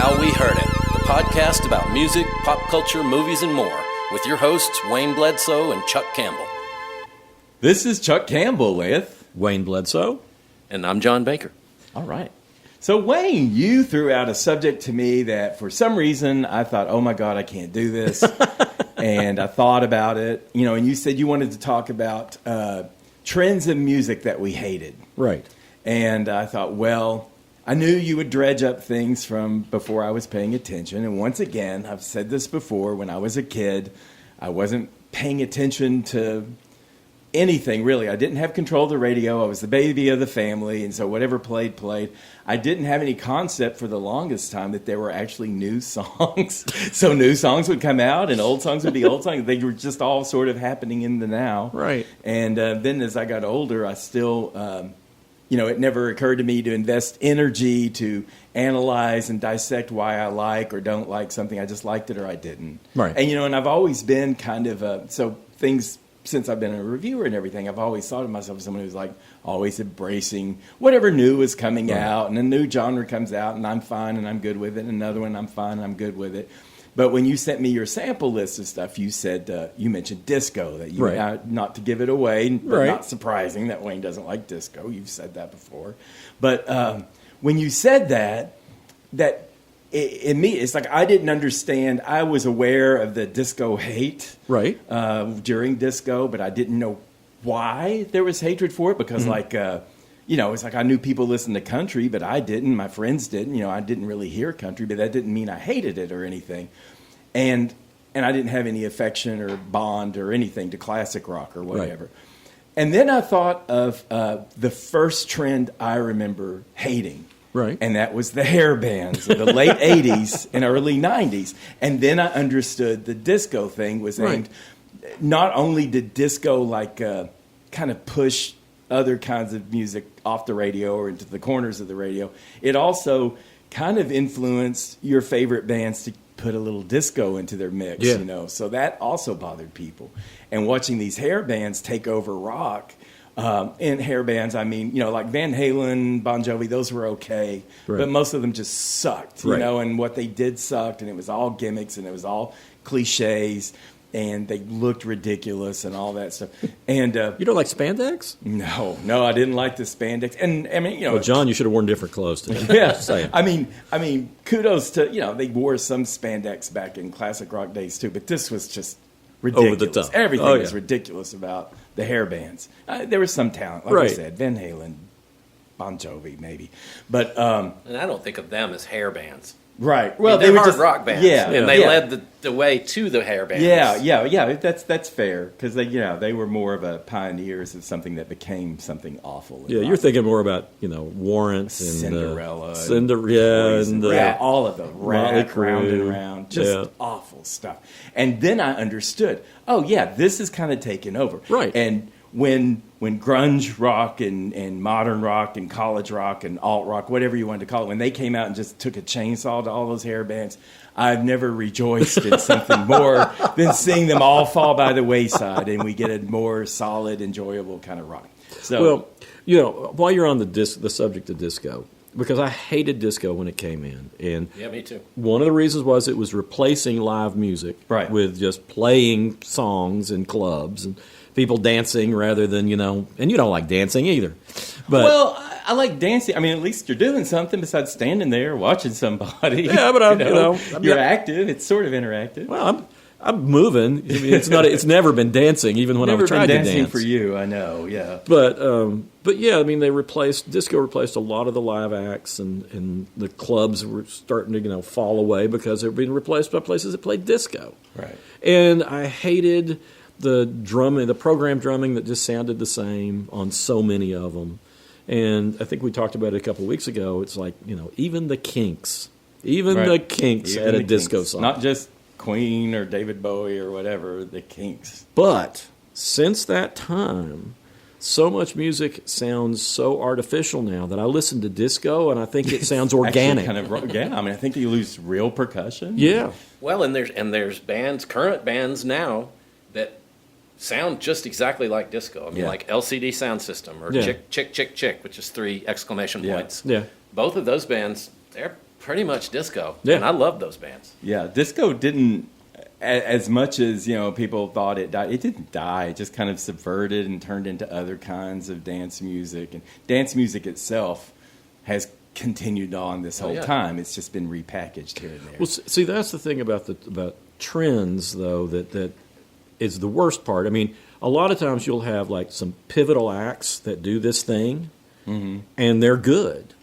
How We Heard It, the podcast about music, pop culture, movies, and more, with your hosts Wayne Bledsoe and Chuck Campbell. This is Chuck Campbell with Wayne Bledsoe. And I'm John Baker. All right. So, Wayne, you threw out a subject to me that for some reason I thought, oh my God, I can't do this. And I thought about it, and you said you wanted to talk about trends in music that we hated. Right. And I thought, well, I knew you would dredge up things from before I was paying attention. And once again, I've said this before, when I was a kid, I wasn't paying attention to anything, really. I didn't have control of the radio. I was the baby of the family. And so whatever played. I didn't have any concept for the longest time that there were actually new songs. So new songs would come out and old songs would be old songs. They were just all sort of happening in the now. Right. And then as I got older, I still... it never occurred to me to invest energy to analyze and dissect why I like or don't like something. I just liked it or I didn't. Right. And, and I've always been kind of, so things, since I've been a reviewer and everything, I've always thought of myself as someone who's like always embracing whatever new is coming out. And a new genre comes out and I'm fine and I'm good with it. And another one, I'm fine and I'm good with it. But when you sent me your sample list of stuff, you said you mentioned disco. That you not to give it away, but not surprising that Wayne doesn't like disco. You've said that before. But when you said that in me, it's like I didn't understand. I was aware of the disco hate during disco, but I didn't know why there was hatred for it because it's like I knew people listened to country, but I didn't. My friends didn't. I didn't really hear country, but that didn't mean I hated it or anything. And I didn't have any affection or bond or anything to classic rock or whatever. Right. And then I thought of the first trend I remember hating. Right. And that was the hair bands of the late 80s and early 90s. And then I understood the disco thing was aimed. Not only did disco kind of push other kinds of music off the radio or into the corners of the radio, it also kind of influenced your favorite bands to put a little disco into their mix, So that also bothered people. And watching these hair bands take over rock, and hair bands, I mean, like Van Halen, Bon Jovi, those were okay, but most of them just sucked, and what they did sucked, and it was all gimmicks and it was all cliches. And they looked ridiculous and all that stuff. And you don't like spandex? No, I didn't like the spandex. And I mean, well, John, you should have worn different clothes today. Yeah, I mean, kudos to they wore some spandex back in classic rock days too. But this was just ridiculous. Over the top. Everything was ridiculous about the hair bands. There was some talent, like I said, Van Halen, Bon Jovi, maybe, but and I don't think of them as hair bands. Right. Well, they were hard rock bands. Yeah, and they led the way to the hair bands. Yeah. That's fair because they were more of a pioneers of something that became something awful. Yeah, you're thinking more about Warrant and Cinderella, and all of them, Rat, Round and Round, just awful stuff. And then I understood. Oh yeah, this is kind of taken over. Right. And when grunge rock and modern rock and college rock and alt rock, whatever you wanted to call it, when they came out and just took a chainsaw to all those hair bands, I've never rejoiced in something more than seeing them all fall by the wayside and we get a more solid, enjoyable kind of rock. So, well, while you're on the subject of disco, because I hated disco when it came in. And yeah, me too. One of the reasons was it was replacing live music with just playing songs in clubs and people dancing rather than, and you don't like dancing either. But, well, I like dancing. I mean, at least you're doing something besides standing there watching somebody. Yeah, but you're active. It's sort of interactive. Well, I'm moving. I mean, it's never been dancing, even when I've tried to dance. Never been dancing for you, I know. Yeah. But yeah, I mean, disco replaced a lot of the live acts, and the clubs were starting to fall away because they were being replaced by places that played disco. Right. And I hated the drumming, the program drumming that just sounded the same on so many of them. And I think we talked about it a couple of weeks ago. It's like, even the Kinks had a disco song. Not just Queen or David Bowie or whatever, the Kinks. But since that time, so much music sounds so artificial now that I listen to disco and I think it sounds organic. I think you lose real percussion. Yeah. Well, and there's bands, current bands now that sound just exactly like disco. I mean, like LCD Sound System or Chick, Chick, Chick, Chick, which is 3 exclamation points. Yeah. Both of those bands, they're pretty much disco. Yeah. And I love those bands. Yeah, disco didn't, as much as people thought it died. It didn't die. It just kind of subverted and turned into other kinds of dance music. And dance music itself has continued on this whole time. It's just been repackaged here and there. Well, see, that's the thing about trends, though, that is the worst part. I mean, a lot of times you'll have like some pivotal acts that do this thing, and they're good.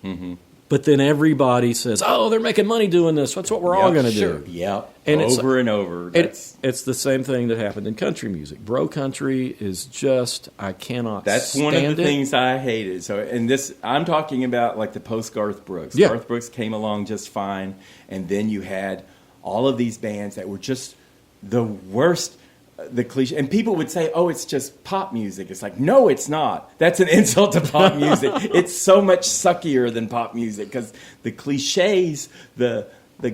But then everybody says, "Oh, they're making money doing this. That's what we're all going to do." Yep. And over and over. It's the same thing that happened in country music. Bro country is just, I cannot That's stand one of the it. things I hated. So, and this, I'm talking about like the post Garth Brooks. Yeah. Garth Brooks came along just fine, and then you had all of these bands that were just the worst. The cliche, and people would say, "Oh, it's just pop music." It's like, no, it's not. That's an insult to pop music. It's so much suckier than pop music because the cliches, the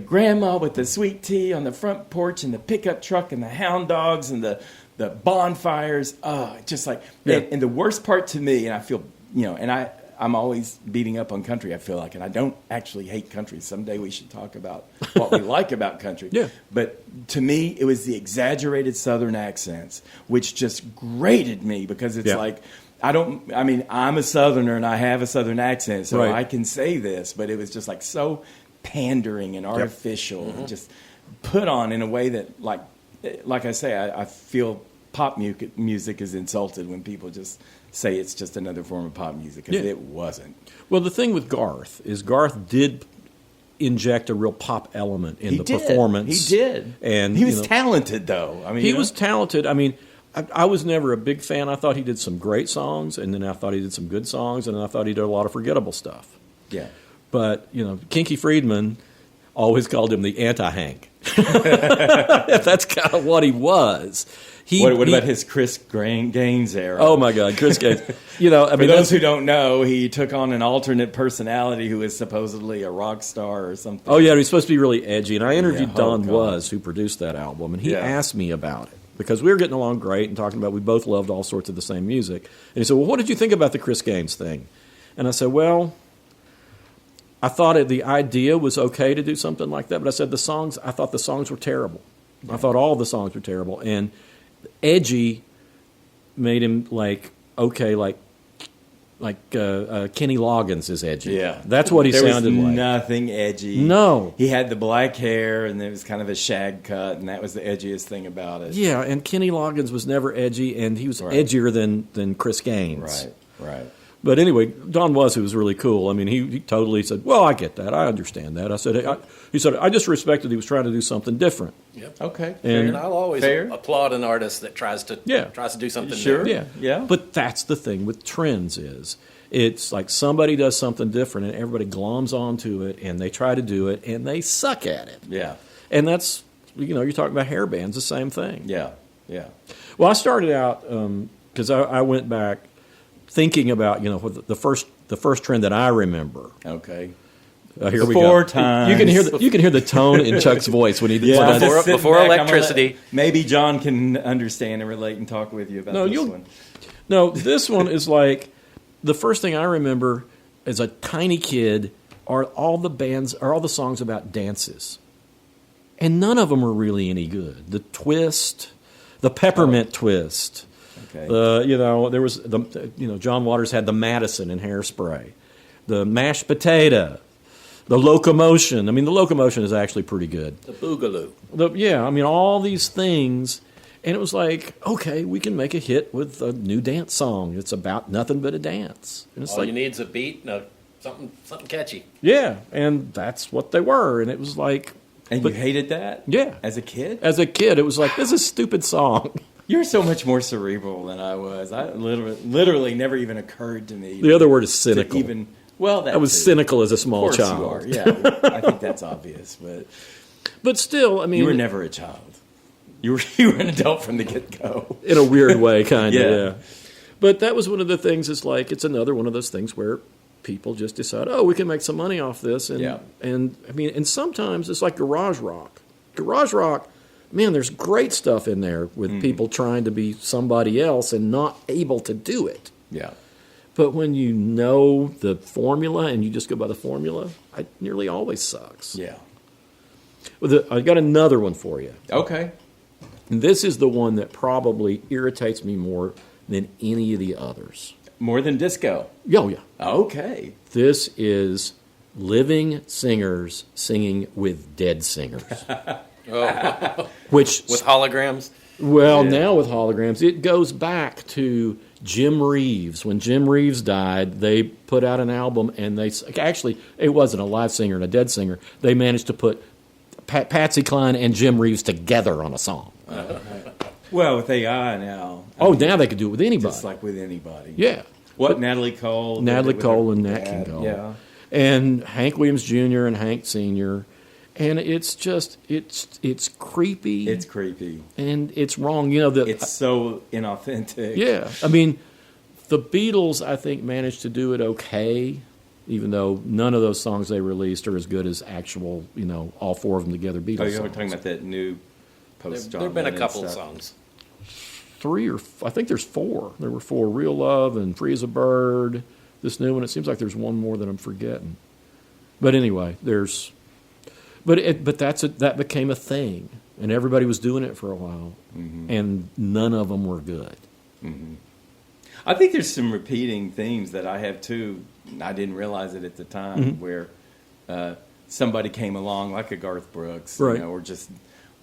grandma with the sweet tea on the front porch and the pickup truck and the hound dogs and the bonfires. Just like, and the worst part to me, and I feel, and I'm always beating up on country, I feel like, and I don't actually hate country. Someday we should talk about what we like about country. Yeah. But to me, it was the exaggerated Southern accents, which just grated me because it's like, I'm a Southerner and I have a Southern accent, so I can say this, but it was just like so pandering and artificial and just put on in a way that, like I say, I feel pop music is insulted when people just say it's just another form of pop music, because it wasn't. Well, the thing with Garth is Garth did inject a real pop element in performance. He did. And he was talented, though. I mean, he was talented. I mean, I was never a big fan. I thought he did some great songs, and then I thought he did some good songs, and then I thought he did a lot of forgettable stuff. Yeah. But, Kinky Friedman always called him the anti-Hank. That's kind of what he was. What about his Chris Gaines era? Oh my God, Chris Gaines! For those who don't know, he took on an alternate personality who was supposedly a rock star or something. Oh yeah, he's supposed to be really edgy. And I interviewed Don God. Was, who produced that album, and he asked me about it because we were getting along great and talking about we both loved all sorts of the same music. And he said, "Well, what did you think about the Chris Gaines thing?" And I said, "Well, I thought the idea was okay to do something like that, but I said I thought the songs were terrible. Yeah. I thought all the songs were terrible, and edgy made him like Kenny Loggins is edgy. Yeah, that's what he sounded like. There was nothing edgy. No, he had the black hair, and it was kind of a shag cut, and that was the edgiest thing about it. Yeah, and Kenny Loggins was never edgy, and he was edgier than Chris Gaines. Right. But anyway, Don Was, who was really cool. I mean, he totally said, "Well, I get that. I understand that." I said, he said, "I just respected he was trying to do something different." Yep. Okay. And I'll always applaud an artist that tries to do something new. Yeah. But that's the thing with trends is it's like somebody does something different and everybody gloms onto it and they try to do it and they suck at it. Yeah. And that's, you're talking about hair bands, the same thing. Yeah. Well, I started out because I went back thinking about the first trend that I remember. Okay. Here we go. Times. You can hear the tone in Chuck's voice when he before electricity. Maybe John can understand and relate and talk with you about this one. No, this one is like the first thing I remember as a tiny kid are all the songs about dances, and none of them were really any good. The twist, the peppermint twist. Okay. There was John Waters had the Madison in Hairspray, the mashed potato, the locomotion. I mean, the locomotion is actually pretty good. The boogaloo. All these things, and it was like, okay, we can make a hit with a new dance song. It's about nothing but a dance. And it's all you need is a beat and something catchy. Yeah, and that's what they were, and it was like. And you hated that? Yeah. As a kid? As a kid, it was like, this is a stupid song. You're so much more cerebral than I was. I literally never even occurred to me. The other word is cynical. I was cynical as a small child. Of course you are. Yeah, I think that's obvious. But still, I mean, you were never a child. You were an adult from the get-go. In a weird way, kind of. Yeah. But that was one of the things. It's another one of those things where people just decide, we can make some money off this, and sometimes it's like garage rock. Garage rock. Man, there's great stuff in there with people trying to be somebody else and not able to do it. Yeah. But when you know the formula and you just go by the formula, it nearly always sucks. Yeah. Well, I got another one for you. Okay. And this is the one that probably irritates me more than any of the others. More than disco. Oh, yeah. Okay. This is living singers singing with dead singers. Which, With holograms? well, now with holograms, it goes back to Jim Reeves. When Jim Reeves died, they put out an album, and actually, it wasn't a live singer and a dead singer. They managed to put Patsy Cline and Jim Reeves together on a song. Well, with AI now. Now they could do it with anybody. Just like with anybody. Yeah. What, Natalie Cole? Natalie with Cole her and Nat dad, King Cole. Yeah. And Hank Williams Jr. and Hank Sr. And it's just, it's creepy. It's creepy. And it's wrong. You know, It's so inauthentic. yeah. I mean, the Beatles, I think, managed to do it okay, even though none of those songs they released are as good as actual, all four of them together Beatles Oh, you're songs. talking about that new post There have been a couple songs. I think there's four. There were four: Real Love and Free as a Bird. This new one, it seems like there's one more that I'm forgetting. But anyway, that became a thing, and everybody was doing it for a while, and none of them were good. I think there's some repeating themes that I have too. I didn't realize it at the time, where somebody came along like a Garth Brooks, Right. or just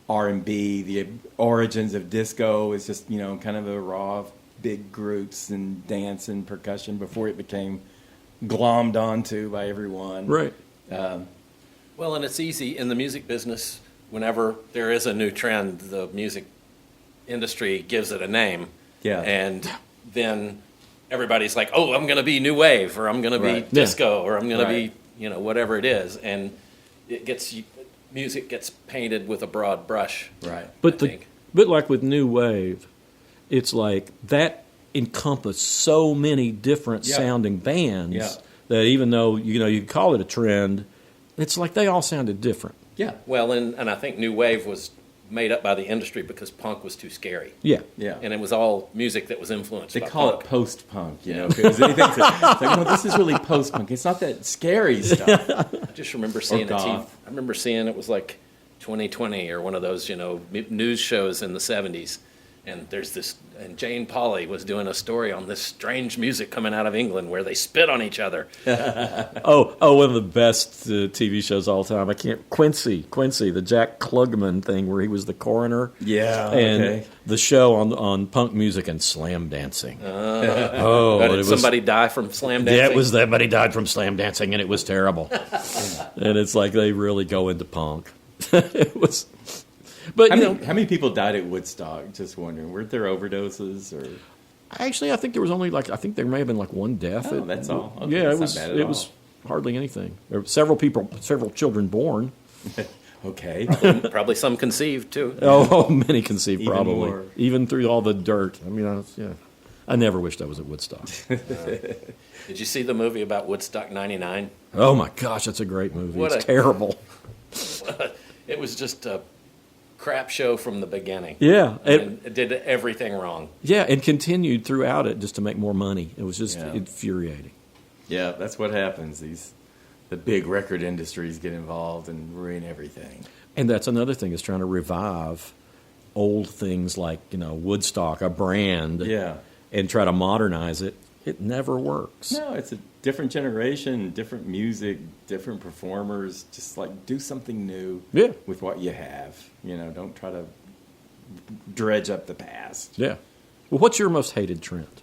R&B. The origins of disco is just kind of a raw, big groups and dance and percussion before it became glommed onto by everyone. Right. Well, and it's easy in the music business. Whenever there is a new trend, the music industry gives it a name. Yeah. And then everybody's like, oh, I'm going to be new wave, or I'm going to be Right. disco, or I'm going Right. to be, whatever it is. And music gets painted with a broad brush. Right. But I think. but like with new wave, it's like that encompassed so many different Yeah. sounding bands Yeah. that even though you could call it a trend, it's like they all sounded different. Yeah. Well, and I think new wave was made up by the industry because punk was too scary. Yeah. Yeah. And it was all music that was influenced They by call punk. it post-punk, because anything. It's like, no, this is really post-punk. It's not that scary stuff. I just remember seeing goth. I remember seeing it was like 2020 or one of those, news shows in the 70s. And there's this, and Jane Pauley was doing a story on this strange music coming out of England where they spit on each other. Oh, one of the best TV shows of all time. Quincy, the Jack Klugman thing where he was the coroner. Yeah. And Okay. the show on punk music and slam dancing. Did somebody die from slam dancing? Yeah, it was that, but he died from slam dancing, and it was terrible. And it's like they really go into punk. It was, but How many people died at Woodstock? Just wondering. Weren't there overdoses or? actually, I think there was only I think there may have been one death. Oh, that's all. Okay, yeah, that's not bad at it all. was hardly anything. There were several children born. Okay. Probably some conceived too. Oh, many conceived, Even probably. more. Even through all the dirt. I mean, I never wished I was at Woodstock. Did you see the movie about Woodstock 99? Oh, my gosh, that's a great movie. What It's a- terrible. It was just a crap show from the beginning. Yeah. It did everything wrong. And continued throughout it just to make more money. It was just Yeah. infuriating. Yeah, that's what happens. The big record industries get involved and ruin everything. And that's another thing is trying to revive old things like, Woodstock, a brand, Yeah. and try to modernize it. It never works. No, it's a different generation, different music, different performers. Just like do something new Yeah. with what you have. Don't try to dredge up the past. Yeah. Well, what's your most hated trend?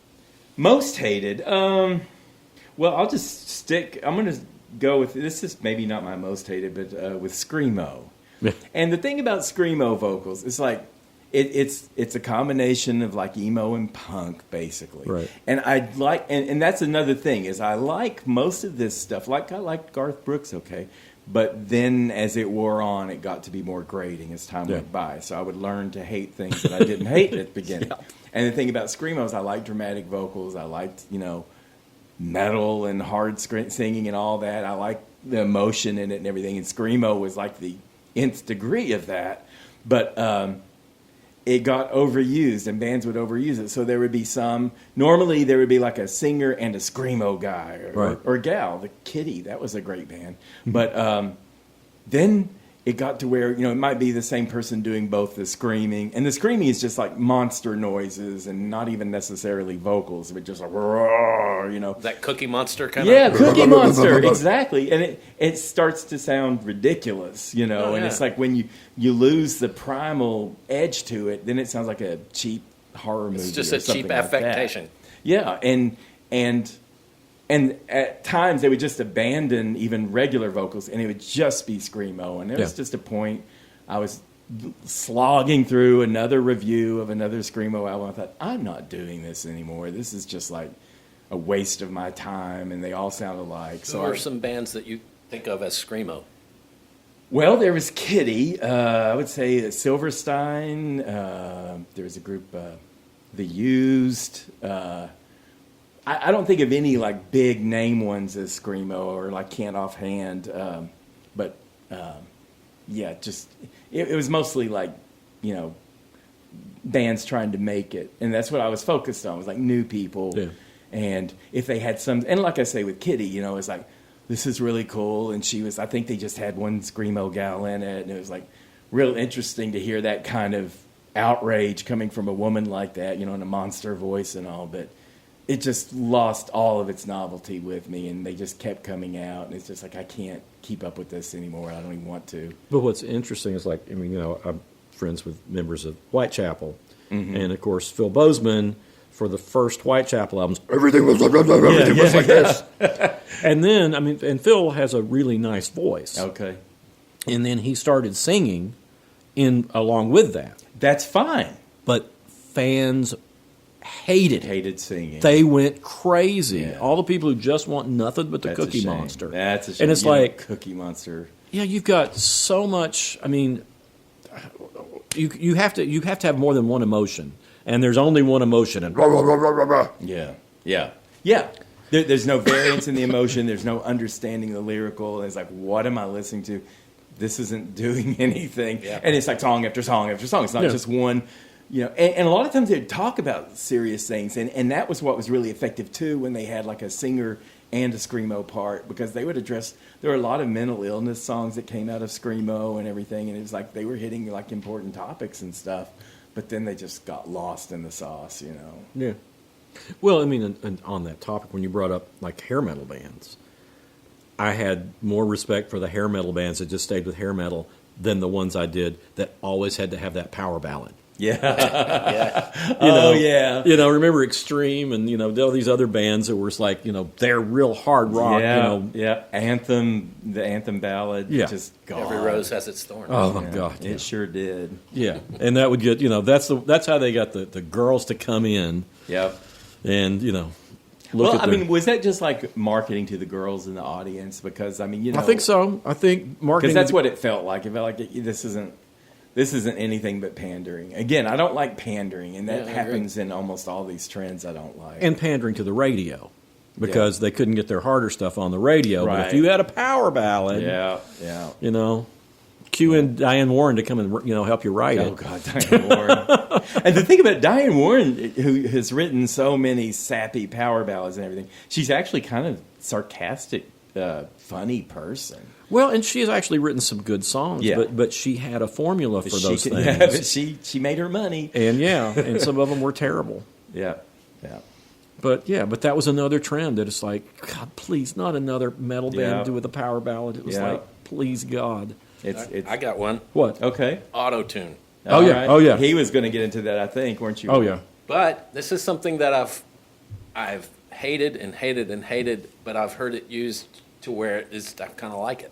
Most hated. Well, I'll just stick. I'm going to go with this. Is maybe not my most hated, but with screamo. Yeah. And the thing about screamo vocals is like it's a combination of like emo and punk basically. Right. And I like and that's another thing is I like most of this stuff. Like I liked Garth Brooks, okay. But then as it wore on, it got to be more grating as time went by. So I would learn to hate things that I didn't hate at the beginning. Yeah. And the thing about screamo is I like dramatic vocals. I liked, metal and hard singing and all that. I like the emotion in it and everything. And screamo was like the nth degree of that. But it got overused, and bands would overuse it. So there would be normally there would be like a singer and a screamo guy or gal. The Kitty, that was a great band. But then it got to where, it might be the same person doing both the screaming. And the screaming is just like monster noises and not even necessarily vocals, but just like, roar, That Cookie Monster kind of? Yeah, Cookie Monster, exactly. And it starts to sound ridiculous, and it's like when you lose the primal edge to it, then it sounds like a cheap horror movie. It's just or a cheap something like affectation. that. Yeah, and at times they would just abandon even regular vocals, and it would just be screamo. And there was just a point I was slogging through another review of another screamo album. I thought, I'm not doing this anymore. This is just like a waste of my time, and they all sound alike. So, are some bands that you think of as screamo? Well, there was Kitty. I would say Silverstein. There was a group, The Used. I don't think of any like big name ones as screamo or like can't offhand, but just it was mostly like bands trying to make it, and that's what I was focused on. It was like new people, and if they had some, and like I say with Kitty, it's like this is really cool, and I think they just had one screamo gal in it, and it was like real interesting to hear that kind of outrage coming from a woman like that, in a monster voice and all, but it just lost all of its novelty with me, and they just kept coming out, and it's just like I can't keep up with this anymore. I don't even want to. But what's interesting is I'm friends with members of Whitechapel, and of course Phil Bozeman for the first Whitechapel albums. Everything was like this, and then and Phil has a really nice voice. Okay, and then he started singing along with that. That's fine, but fans hated singing. They went crazy. Yeah. All the people who just want nothing but the Cookie Monster. That's a shame. And it's like Cookie Monster. Yeah, you've got so much. You have to have more than one emotion, and there's only one emotion. And yeah. There's no variance in the emotion. There's no understanding the lyrical. It's like, what am I listening to? This isn't doing anything. Yeah. And it's like song after song after song. It's not just one. And a lot of times they'd talk about serious things, and that was what was really effective too when they had like a singer and a screamo part, because they would address. There were a lot of mental illness songs that came out of screamo and everything, and it was like they were hitting like important topics and stuff, but then they just got lost in the sauce, Yeah. Well, and on that topic, when you brought up like hair metal bands, I had more respect for the hair metal bands that just stayed with hair metal than the ones I did that always had to have that power ballad. Yeah. Remember Extreme and, all these other bands that were like, they're real hard rock. Yeah. Anthem, the Anthem ballad. Yeah. Just gone. Every rose has its thorn. Oh, my God. It sure did. Yeah. And that would get, that's how they got the girls to come in. Yep. And, look at was that just like marketing to the girls in the audience? Because, I think so. I think marketing. Because that's what it felt like. It felt like this isn't anything but pandering. Again, I don't like pandering, and that happens in almost all these trends I don't like. And pandering to the radio, because they couldn't get their harder stuff on the radio. Right. But if you had a power ballad, cue in Diane Warren to come and help you write it. Oh God, Diane Warren! And the thing about Diane Warren, who has written so many sappy power ballads and everything, she's actually kind of sarcastic, funny person. Well, and she has actually written some good songs, but she had a formula for those things. Yeah, but she made her money. And some of them were terrible. Yeah. But that was another trend that it's like, God, please, not another metal band with a power ballad. It was like, please, God. I got one. What? Okay. Auto-tune. Oh, yeah. He was going to get into that, I think, weren't you? Oh, yeah. But this is something that I've hated and hated and hated, but I've heard it used to where I kind of like it.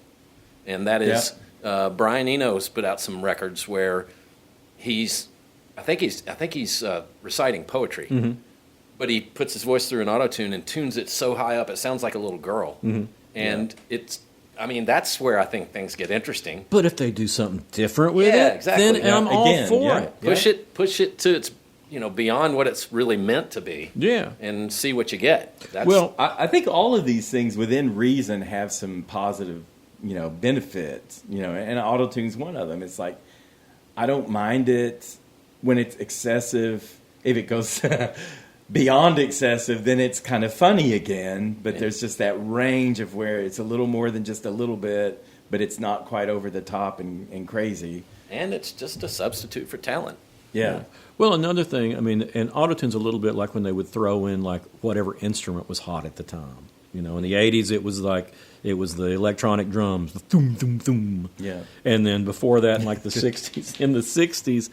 And that is Brian Eno's put out some records where I think he's reciting poetry, but he puts his voice through an auto-tune and tunes it so high up it sounds like a little girl. And that's where I think things get interesting. But if they do something different with it, exactly. then I'm all for it. Push it to its beyond what it's really meant to be. Yeah. And see what you get. I think all of these things within reason have some positive benefits, and auto-tune's one of them. It's like, I don't mind it when it's excessive, if it goes beyond excessive, then it's kind of funny again. But there's just that range of where it's a little more than just a little bit, but it's not quite over the top and crazy. And it's just a substitute for talent. Yeah. Well, another thing, I mean, and autotune's a little bit like when they would throw in like whatever instrument was hot at the time. You know, in the 80s, it was the electronic drums, the thum, thum, thum. Yeah. And then before that, in like the 60s,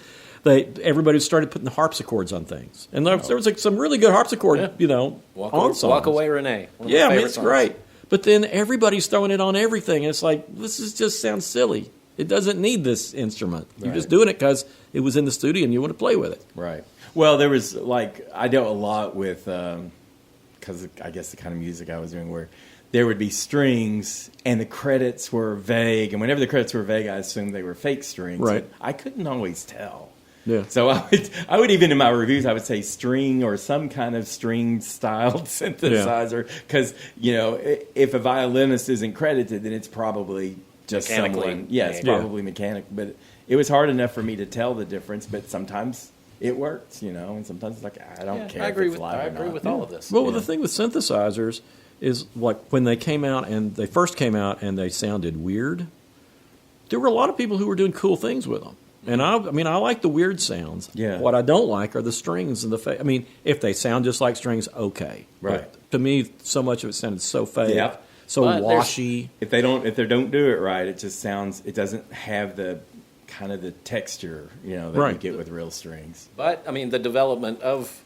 everybody started putting the harpsichords on things. And there was like some really good harpsichord, you know, on songs. Walk Away, Renee. Yeah, I mean, it's great. But then everybody's throwing it on everything. And it's like, just sounds silly. It doesn't need this instrument. You're just doing it because it was in the studio and you want to play with it. Right. Well, there was like, I dealt a lot with, because I guess the kind of music I was doing where there would be strings and the credits were vague. And whenever the credits were vague, I assumed they were fake strings. Right. I couldn't always tell. Yeah. So I would even in my reviews, I would say string or some kind of string-styled synthesizer. Because, you know, if a violinist isn't credited, then it's probably just someone. Yeah, it's probably mechanical. But it was hard enough for me to tell the difference. But sometimes it works, you know, and sometimes it's like, I don't care if it's live or not. I agree with all of this. Well, the thing with synthesizers is like when they came out and they first came out and they sounded weird, there were a lot of people who were doing cool things with them. And I mean, I like the weird sounds. Yeah. What I don't like are the strings and I mean, if they sound just like strings, okay. Right. But to me, so much of it sounded so fake, so washy. If they don't do it right, it just sounds. It doesn't have the kind of the texture, you know, that you get with real strings. But I mean, the development of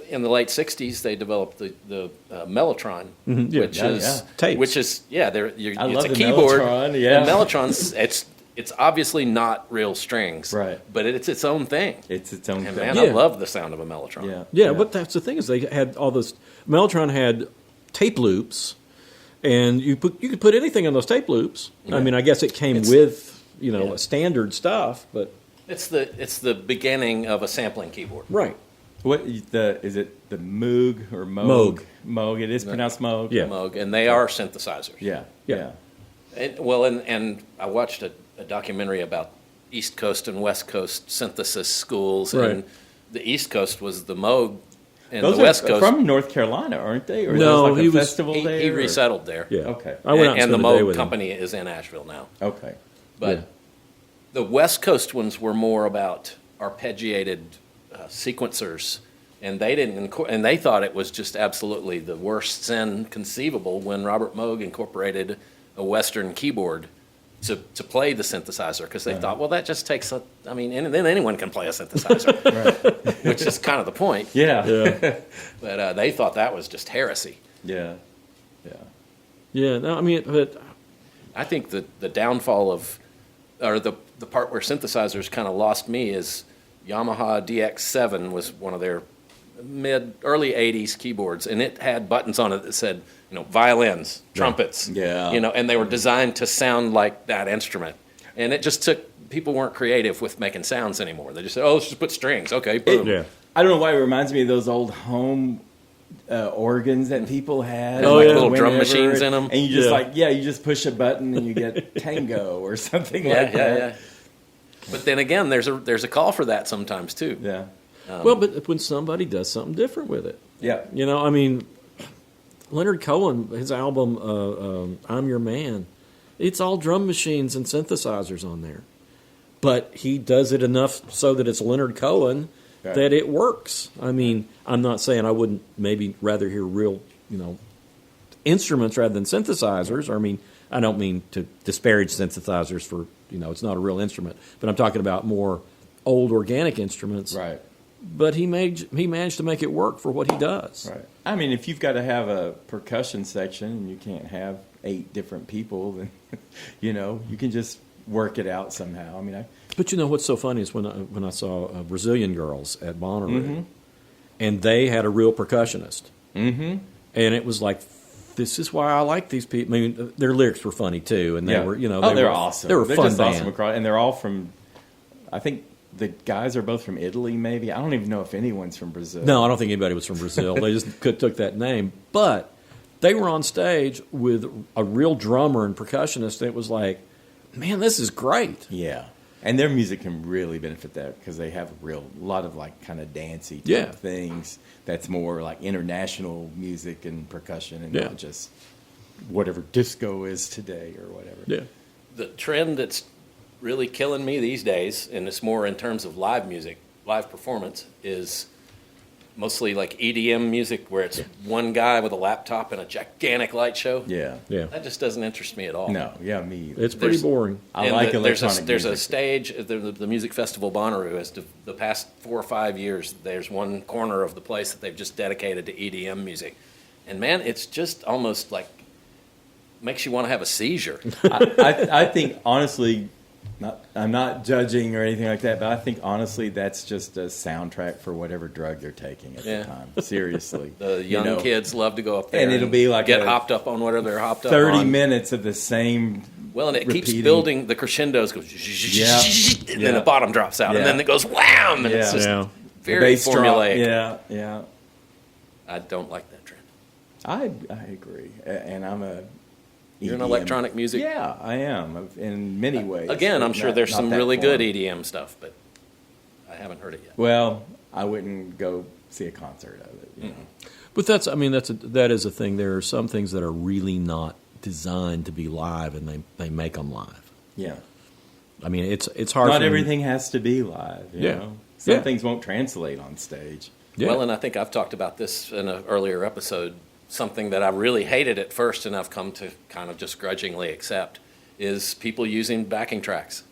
in the late '60s, they developed the Mellotron, which is tapes. Which is I love it's a the keyboard. Mellotron, yeah. The Mellotron's it's obviously not real strings, right? But it's its own thing. It's its own thing. Man, I love the sound of a Mellotron. Yeah, but that's the thing is they had all those. Mellotron had tape loops, and you could put anything on those tape loops. I mean, I guess it came with standard stuff, but it's the beginning of a sampling keyboard, right? What is it? The Moog or Moog? Moog. It is pronounced Moog. Yeah, Moog, and they are synthesizers. Yeah. And I watched a documentary about East Coast and West Coast synthesis schools, and the East Coast was the Moog, and those the West Coast from North Carolina, aren't they? Or no, like a festival there. He resettled there. Yeah, okay. I went out and the spent a day Moog with company is in Asheville now. Okay, but the West Coast ones were more about arpeggiated sequencers. And they didn't, and they thought it was just absolutely the worst sin conceivable when Robert Moog incorporated a Western keyboard to play the synthesizer, because they thought, well, that just takes then anyone can play a synthesizer, which is kind of the point. Yeah. But they thought that was just heresy. Yeah. No, I mean, but I think that the downfall or the part where synthesizers kind of lost me is Yamaha DX7 was one of their early 80s keyboards, and it had buttons on it that said, you know, violins, trumpets, you know, and they were designed to sound like that instrument. And it just people weren't creative with making sounds anymore. They just said, let's just put strings. Okay, boom. I don't know why it reminds me of those old home organs that people had. Little drum machines in them. And you just you just push a button and you get tango or something like that. Yeah. But then again, there's a call for that sometimes too. Yeah. Well, but when somebody does something different with it. Yeah. You know, I mean, Leonard Cohen, his album, I'm Your Man, it's all drum machines and synthesizers on there. But he does it enough so that it's Leonard Cohen that it works. I mean, I'm not saying I wouldn't maybe rather hear real, you know, instruments rather than synthesizers. Or, I mean, I don't mean to disparage synthesizers for, you know, it's not a real instrument. But I'm talking about more old organic instruments. Right. But he managed to make it work for what he does. Right. I mean, if you've got to have a percussion section and you can't have 8 different people, then, you know, you can just work it out somehow. I mean, But you know what's so funny is when I saw Brazilian Girls at Bonnaroo, and they had a real percussionist, and it was like, this is why I like these people. I mean, their lyrics were funny too, and they were, you know, they're awesome. They were they're fun just band. awesome across, and they're all from, I think. The guys are both from Italy, maybe. I don't even know if anyone's from Brazil. No, I don't think anybody was from Brazil. They just took that name. But they were on stage with a real drummer and percussionist. And it was like, man, this is great. Yeah. And their music can really benefit that because they have a lot of like kind of dancey type things. That's more like international music and percussion and not just whatever disco is today or whatever. Yeah. The trend that's really killing me these days, and it's more in terms of live music, live performance, is mostly like EDM music where it's one guy with a laptop and a gigantic light show. Yeah. That just doesn't interest me at all. No, me either. It's pretty boring. I like electronic music. There's a stage, the Music Festival Bonnaroo, has the past 4 or 5 years, there's one corner of the place that they've just dedicated to EDM music. And man, it's just almost like, makes you want to have a seizure. I think, honestly, I'm not judging or anything like that, but I think, honestly, that's just a soundtrack for whatever drug you're taking at the time. Seriously. The young kids love to go up there and it'll be like get hopped up on whatever they're hopped up 30 on. minutes of the same Well, and it keeps repeating. building. The crescendos goes, and then the bottom drops out, and then it goes wham, and it's just very Bass drop. formulaic. Yeah. I don't like that trend. I agree, and I'm a You're an EDM. electronic music. Yeah, I am in many ways. Again, I'm but sure not- there's not some that really good form. EDM stuff, but I haven't heard it yet. Well, I wouldn't go see a concert of it. You know? But that is a thing. There are some things that are really not designed to be live, and they make them live. Yeah. I mean, it's hard. Not for me- everything has to be live. You know? Some things won't translate on stage. Yeah. Well, and I think I've talked about this in an earlier episode. Something that I really hated at first, and I've come to kind of just grudgingly accept, is people using backing tracks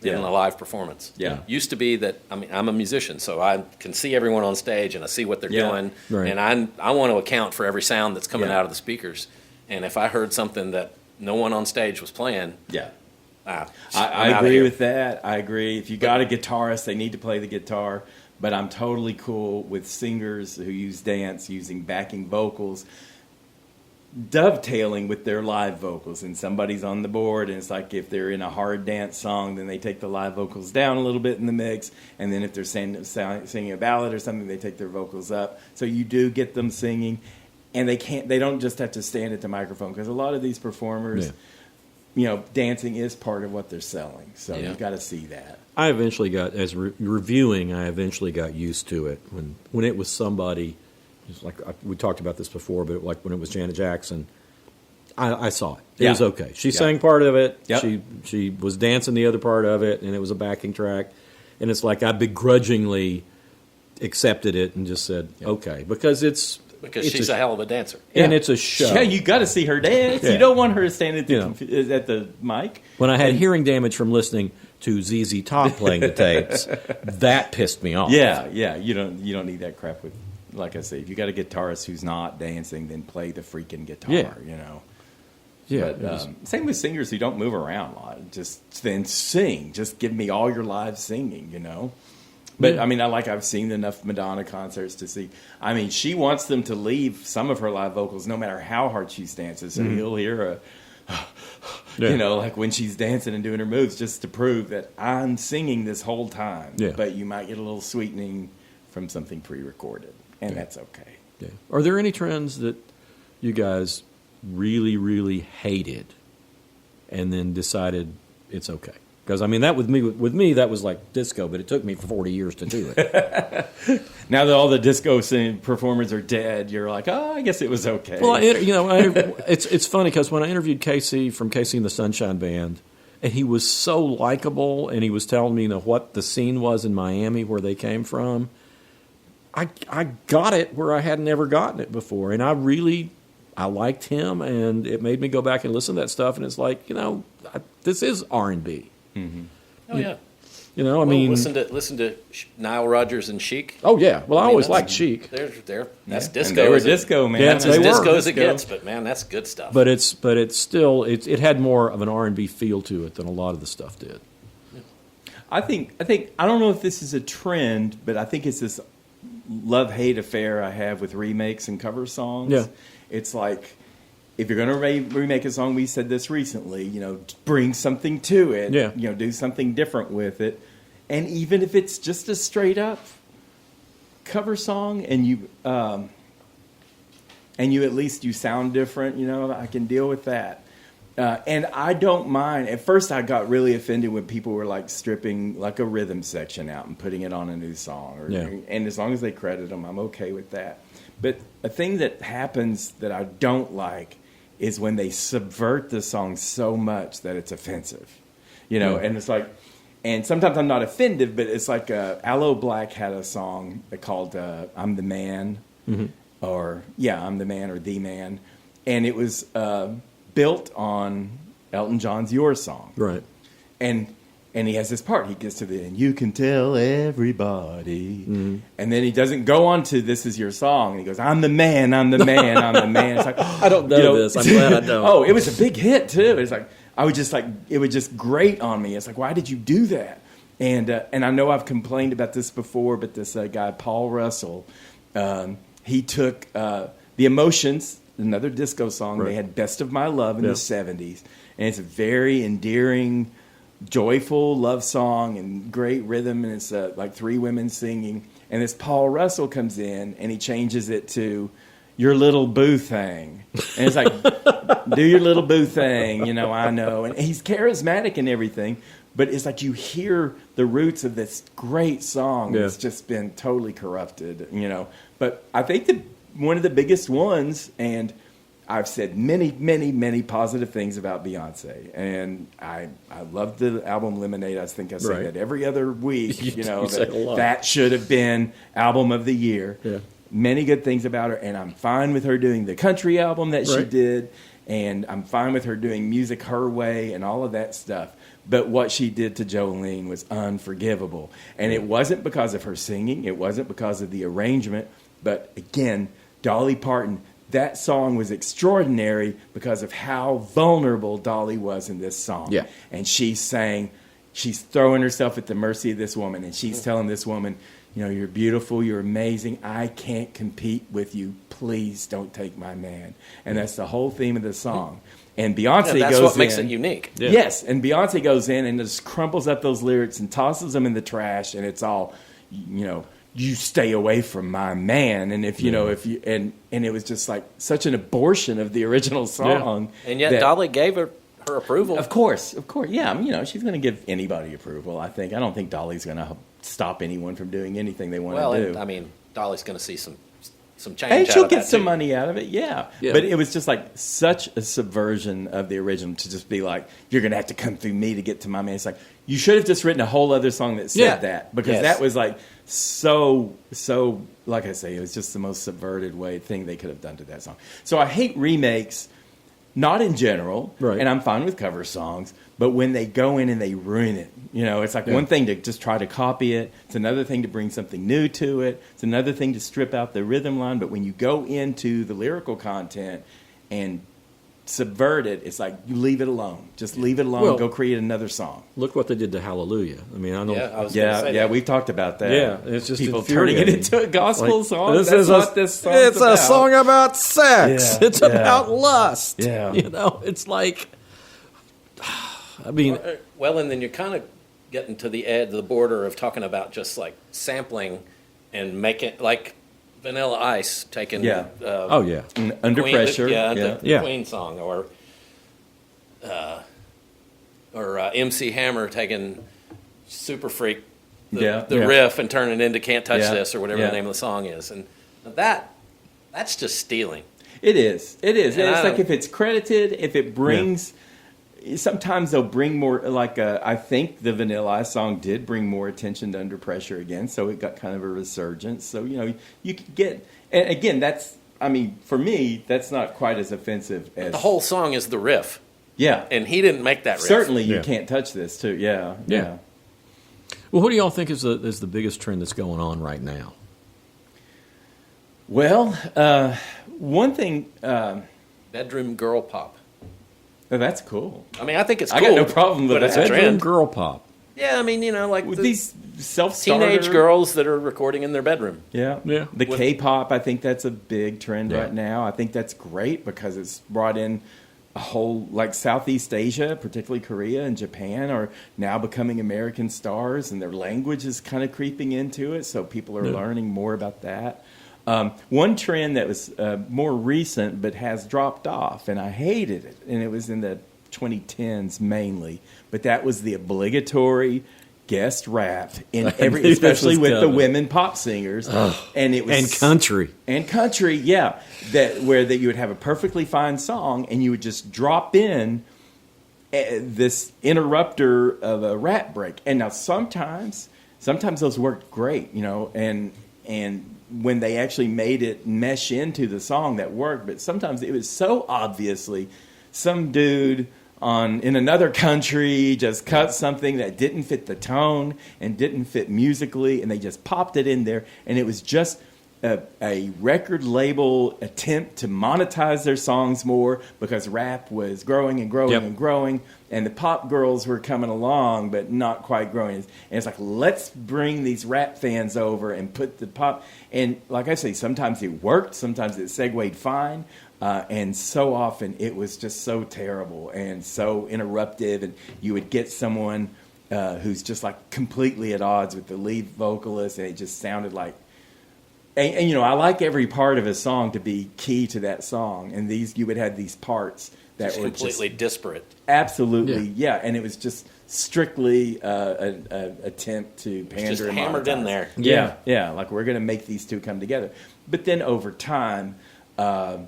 in a live performance. Yeah. Used to be that, I mean, I'm a musician, so I can see everyone on stage and I see what they're doing, Right. and I want to account for every sound that's coming out of the speakers. And if I heard something that no one on stage was playing, I I'm outta agree here. with that. I agree. If you got a guitarist, they need to play the guitar. But I'm totally cool with singers who use dance using backing vocals, dovetailing with their live vocals. And somebody's on the board, and it's like if they're in a hard dance song, then they take the live vocals down a little bit in the mix. And then if they're singing a ballad or something, they take their vocals up. So you do get them singing. And they don't just have to stand at the microphone, because a lot of these performers, dancing is part of what they're selling. So you've got to see that. I eventually got, as reviewing, I eventually got used to it when it was somebody, just like we talked about this before, but like when it was Janet Jackson, I saw it. It was okay. She sang part of it. Yep. She was dancing the other part of it, and it was a backing track. And it's like I begrudgingly accepted it and just said, okay, because she's a hell of a dancer. And it's a show. Yeah, you got to see her dance. You don't want her to stand at the mic. When I had hearing damage from listening to ZZ Top playing the tapes, that pissed me off. Yeah. You don't need that crap with. Like I say, if you got a guitarist who's not dancing, then play the freaking guitar. Yeah. Yeah. But same with singers who don't move around a lot. Just then sing. Just give me all your live singing. But I mean, I've seen enough Madonna concerts to see. I mean, she wants them to leave some of her live vocals, no matter how hard she dances. So you'll hear like when she's dancing and doing her moves, just to prove that I'm singing this whole time. Yeah. But you might get a little sweetening from something pre-recorded, and that's okay. Yeah. Are there any trends that you guys really, really hated, and then decided it's okay? Because I mean, that with me, that was like disco, but it took me 40 years to do it. Now that all the disco performers are dead, you're like, oh, I guess it was okay. Well, it's funny because when I interviewed Casey from Casey and the Sunshine Band, and he was so likable, and he was telling me what the scene was in Miami where they came from, I got it where I had never gotten it before, and I liked him, and it made me go back and listen to that stuff, and it's like, this is R&B. Mm-hmm. Oh yeah. I mean, listen to Nile Rodgers and Chic. Oh yeah. Well, I always liked Chic. That's disco. And they were disco, man. Yeah, That's as they disco were. as it gets, but man, that's good stuff. But it's still it had more of an R&B feel to it than a lot of the stuff did. I think I don't know if this is a trend, but I think it's this love-hate affair I have with remakes and cover songs. Yeah. It's like, if you're going to remake a song, we said this recently, bring something to it. Yeah. Do something different with it. And even if it's just a straight-up cover song, and you at least you sound different, I can deal with that. And I don't mind. At first, I got really offended when people were like stripping like a rhythm section out and putting it on a new song. And as long as they credit them, I'm okay with that. But a thing that happens that I don't like is when they subvert the song so much that it's offensive. And it's like, and sometimes I'm not offended, but it's like Aloe Black had a song called I'm the Man, or I'm the Man or The Man. And it was built on Elton John's Your Song. Right. And he has this part. He gets to the end. You can tell everybody. And then he doesn't go on to This Is Your Song. And he goes, I'm the man, I'm the man, I'm the man. It's like, I don't know this. I'm glad I don't. Oh, it was a big hit, too. It's like, I was just like, it was just great on me. It's like, why did you do that? And I know I've complained about this before, but this guy, Paul Russell, he took The Emotions, another disco song. Right. They had Best of My Love in the 70s. And it's a very endearing, joyful love song and great rhythm. And it's like three women singing. And this Paul Russell comes in and he changes it to Your Little Boo Thing. And it's like, do your little boo thing, I know. And he's charismatic and everything. But it's like you hear the roots of this great song that's just been totally corrupted, But I think that one of the biggest ones, and I've said many, many, many positive things about Beyonce, and I love the album Lemonade. I think I say that every other week. That should have been album of the year. Yeah. Many good things about her, and I'm fine with her doing the country album that she did, and I'm fine with her doing music her way and all of that stuff. But what she did to Jolene was unforgivable, and it wasn't because of her singing. It wasn't because of the arrangement. But again, Dolly Parton, that song was extraordinary because of how vulnerable Dolly was in this song. Yeah. And she's throwing herself at the mercy of this woman, and she's telling this woman, you're beautiful, you're amazing, I can't compete with you, please don't take my man. And that's the whole theme of the song. And Beyonce goes in. That's what makes it unique. Yeah. Yes, and Beyonce goes in and just crumples up those lyrics and tosses them in the trash, and it's all, you stay away from my man. And if and it was just like such an abortion of the original song. Yeah. And yet Dolly gave her approval. Of course. Yeah, she's going to give anybody approval, I think. I don't think Dolly's going to stop anyone from doing anything they want to do. I mean, Dolly's going to see some change and she'll out of get that some too. Money out of it, yeah. But it was just like such a subversion of the original to just be like, you're going to have to come through me to get to my man. It's like, you should have just written a whole other song that said that, because that was like so, like I say, it was just the most subverted thing they could have done to that song. So I hate remakes, not in general, and I'm fine with cover songs, but when they go in and they ruin it, it's like one thing to just try to copy it. It's another thing to bring something new to it. It's another thing to strip out the rhythm line. But when you go into the lyrical content and subvert it, it's like you leave it alone. Just leave it alone. Go create another song. Look what they did to Hallelujah. I mean, I know. We've talked about that. Yeah, it's just people turning it into a gospel song. This is what this song is about. It's a song about sex. Yeah, it's about lust. Yeah, it's like. I mean, and then you're kind of getting to the border of talking about just like sampling and making like Vanilla Ice taking Under Pressure, the Queen song, or MC Hammer taking Super Freak the riff and turning it into Can't Touch This or whatever the name of the song is, and that's just stealing. It is. And it's like if it's credited, if it brings. Sometimes they'll bring more, like I think the Vanilla Ice song did bring more attention to Under Pressure again, so it got kind of a resurgence. So, you could get, and again, for me, that's not quite as offensive as. The whole song is the riff. Yeah. And he didn't make that riff. Certainly you can't touch this, too. Yeah. Well, what do y'all think is the biggest trend that's going on right now? Well, one thing. Bedroom girl pop. Oh, that's cool. I mean, I think it's cool. I got no problem with that. Bedroom girl pop. Yeah, I mean, like with these self-starter teenage girls that are recording in their bedroom. Yeah. The K-pop, I think that's a big trend right now. I think that's great because it's brought in a whole, like Southeast Asia, particularly Korea and Japan, are now becoming American stars, and their language is kind of creeping into it, so people are learning more about that. One trend that was more recent but has dropped off, and I hated it, and it was in the 2010s mainly, but that was the obligatory guest rap in every, especially with the women pop singers, and it was and country, yeah, that you would have a perfectly fine song, and you would just drop in this interrupter of a rap break. And now sometimes those worked great, you know, and when they actually made it mesh into the song, that worked. But sometimes it was so obviously some dude in another country just cut something that didn't fit the tone and didn't fit musically, and they just popped it in there, and it was just a record label attempt to monetize their songs more because rap was growing and growing and growing, and the pop girls were coming along but not quite growing. And it's like, let's bring these rap fans over and put the pop. And like I say, sometimes it worked, sometimes it segued fine, and so often it was just so terrible and so interruptive, and you would get someone who's just like completely at odds with the lead vocalist, and it just sounded like. And you know, I like every part of a song to be key to that song, and you would have these parts that just were completely disparate. Absolutely, yeah, and it was just strictly an attempt to pander. Just and hammered monetize. In there. Yeah, like we're going to make these two come together. But then over time, you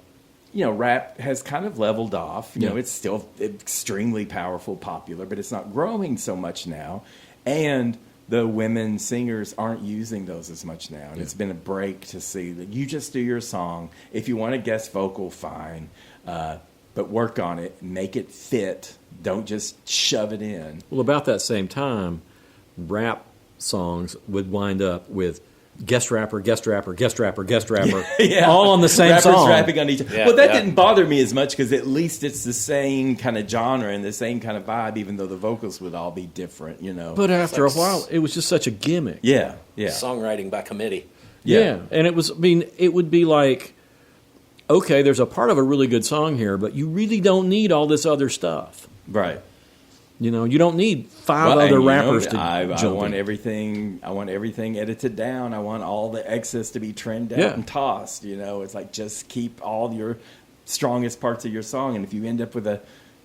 know, rap has kind of leveled off. You know, it's still extremely powerful, popular, but it's not growing so much now, and the women singers aren't using those as much now. And it's been a break to see that you just do your song. If you want a guest vocal, fine. But work on it. Make it fit. Don't just shove it in. Well, about that same time, rap songs would wind up with guest rapper, guest rapper, guest rapper, guest rapper, all on the same Rappers song. Rapping on each other. Well, that didn't bother me as much because at least it's the same kind of genre and the same kind of vibe, even though the vocals would all be different, you know. But after a while, it was just such a gimmick. Yeah. Songwriting by committee. Yeah. And it was, I mean, it would be like, okay, there's a part of a really good song here, but you really don't need all this other stuff. Right. You know, you don't need five other rappers to I jump want in. everything. I want everything edited down. I want all the excess to be trimmed out and tossed. You know, it's like just keep all your strongest parts of your song. And if you end up with a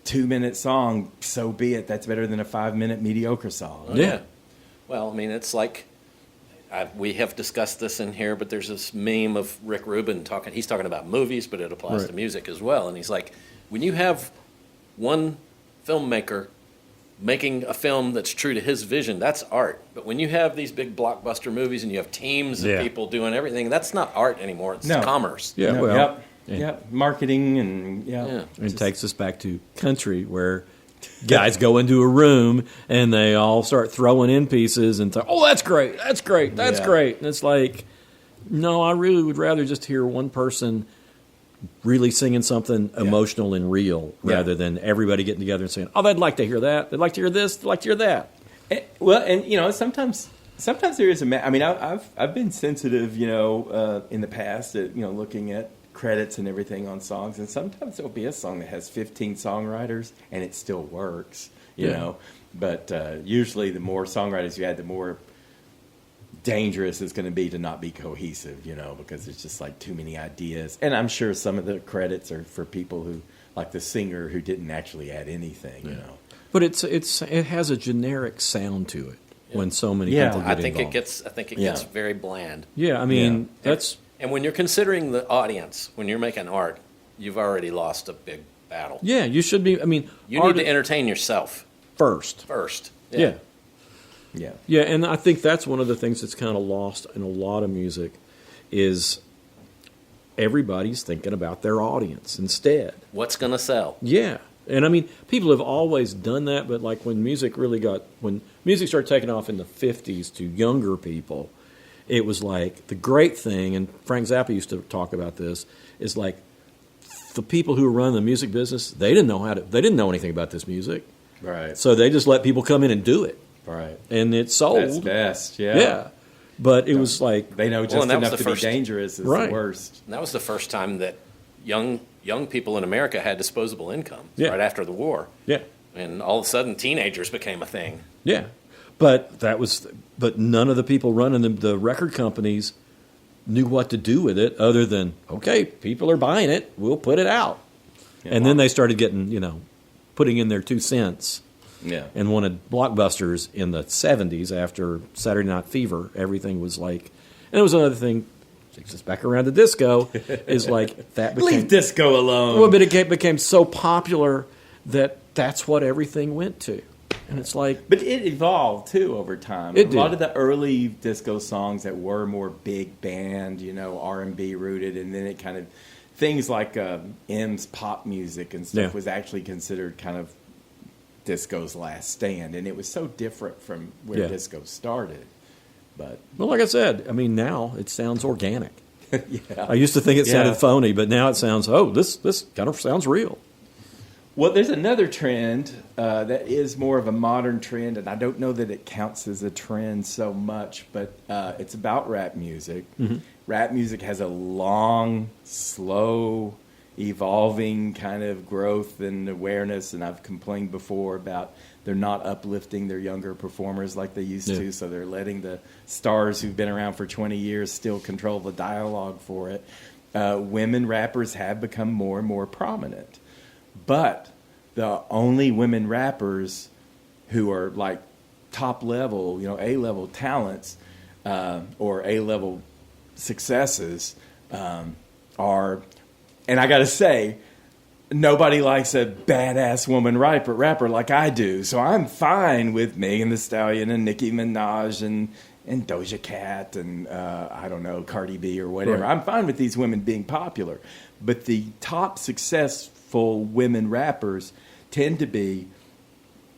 2-minute song, so be it. That's better than a 5-minute mediocre song. Yeah. Well, I mean, it's like we have discussed this in here, but there's this meme of Rick Rubin talking. He's talking about movies, but it applies to music as well. And he's like, when you have one filmmaker making a film that's true to his vision, that's art. But when you have these big blockbuster movies and you have teams of people doing everything, that's not art anymore. It's commerce. Yeah, No, well, marketing and It takes us back to country where guys go into a room and they all start throwing in pieces and oh, that's great, that's great, that's great. And it's like, no, I really would rather just hear one person really singing something emotional and real rather than everybody getting together and saying, oh, they'd like to hear that. They'd like to hear this. They'd like to hear that. And you know, sometimes there is I mean, I've been sensitive, you know, in the past at, you know, looking at credits and everything on songs, and sometimes there'll be a song that has 15 songwriters and it still works, you know. But usually the more songwriters you add, the more dangerous it's going to be to not be cohesive, you know, because it's just like too many ideas. And I'm sure some of the credits are for people who, like the singer, who didn't actually add anything, you know. But it has a generic sound to it when so many people get I think involved. it gets very bland. Yeah, I mean that's. And when you're considering the audience, when you're making art, you've already lost a big battle. Yeah, you should be. I mean, you need to entertain yourself first. Yeah. Yeah, and I think that's one of the things that's kind of lost in a lot of music is everybody's thinking about their audience instead. What's going to sell? Yeah. And I mean, people have always done that, but like when music started taking off in the 50s to younger people, it was like the great thing, and Frank Zappa used to talk about this, is like the people who were running the music business, they didn't know anything about this music. Right. So they just let people come in and do it. Right. And it sold. That's best, Yeah. But it was like... They know just enough to be dangerous is the worst. And that was the first time that young people in America had disposable income right after the war. Yeah. And all of a sudden, teenagers became a thing. Yeah. But none of the people running the record companies knew what to do with it other than, okay, people are buying it, we'll put it out. Yeah, and then they started getting, you know, putting in their 2 cents Yeah. and wanted blockbusters in the 70s after Saturday Night Fever. Everything was like, and it was another thing, takes us back around to disco, is like that became... Leave disco alone. Well, but it became so popular that that's what everything went to. And it's like... But it evolved, too, over time. It a did. lot of the early disco songs that were more big band, R&B rooted, and then it kind of... Things like M's pop music and stuff was actually considered kind of disco's last stand. And it was so different from where disco started. But Well, like I said, I mean, now it sounds organic. yeah. I used to think it sounded phony, but now it sounds, this kind of sounds real. Well, there's another trend that is more of a modern trend, and I don't know that it counts as a trend so much, but it's about rap music. Mm-hmm. Rap music has a long, slow, evolving kind of growth and awareness, and I've complained before about they're not uplifting their younger performers like they used to, so they're letting the stars who've been around for 20 years still control the dialogue for it. Women rappers have become more and more prominent. But the only women rappers who are like top level, A-level talents or A-level successes are, and I got to say, nobody likes a badass woman rapper like I do. So I'm fine with Megan Thee Stallion and Nicki Minaj and Doja Cat and, Cardi B or whatever. Right. I'm fine with these women being popular. But the top successful women rappers tend to be,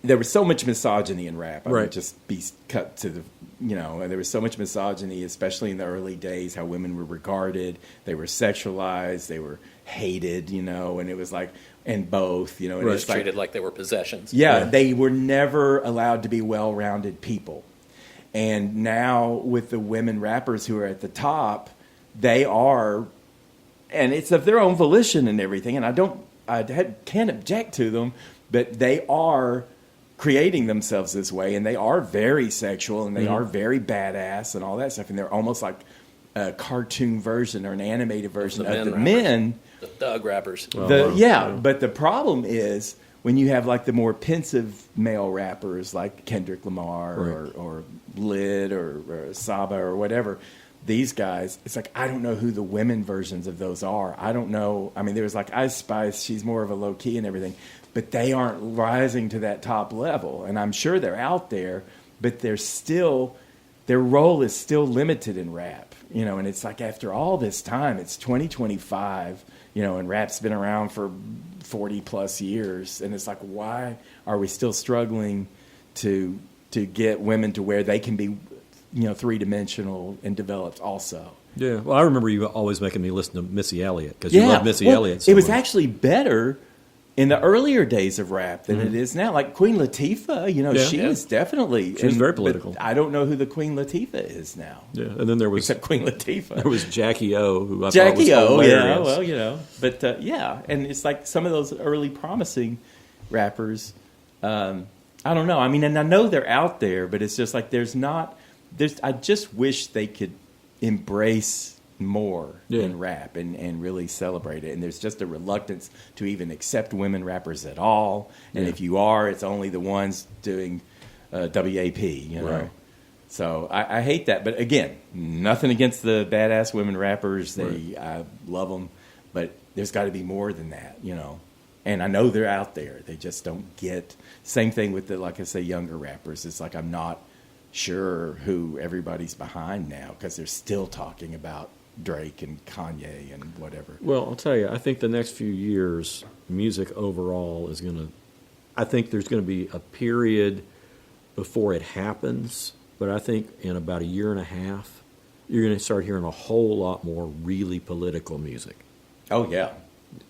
there was so much misogyny in rap. I would just be cut to the, and there was so much misogyny, especially in the early days, how women were regarded. They were sexualized. They were hated, and it was like, and both, and it's treated like they were possessions. Yeah, they were never allowed to be well-rounded people. And now with the women rappers who are at the top, they are, and it's of their own volition and everything, and can't object to them, but they are creating themselves this way, and they are very sexual, and they are very badass and all that stuff, and they're almost like a cartoon version or an animated version of the men. The thug rappers. But the problem is when you have like the more pensive male rappers like Kendrick Lamar or Lid or Saba or whatever, these guys, it's like, I don't know who the women versions of those are. I don't know. I mean, there was like Ice Spice. She's more of a low key and everything, but they aren't rising to that top level. And I'm sure they're out there, but they're still, their role is still limited in rap, and it's like after all this time, it's 2025, and rap's been around for 40 plus years. And it's like, why are we still struggling to get women to where they can be, three-dimensional and developed also? Yeah, well, I remember you always making me listen to Missy Elliott because you love Missy Elliott so it was much. actually better in the earlier days of rap than it is now. Like Queen Latifah, she was definitely... She was very political. I don't know who the Queen Latifah is now. Yeah, and then there was... Except Queen Latifah. There was Jackie O, who I thought was hilarious. But and it's like some of those early promising rappers, I don't know. I mean, and I know they're out there, but it's just like I just wish they could embrace more in rap and really celebrate it. And there's just a reluctance to even accept women rappers at all. And if you are, it's only the ones doing WAP, Right. So I hate that. But again, nothing against the badass women rappers. I love them. But there's got to be more than that, And I know they're out there. They just don't get. Same thing with the, like I say, younger rappers. It's like I'm not sure who everybody's behind now because they're still talking about Drake and Kanye and whatever. Well, I'll tell you, I think the next few years, music overall is going to... I think there's going to be a period before it happens, but I think in about a year and a half, you're going to start hearing a whole lot more really political music. Oh, yeah.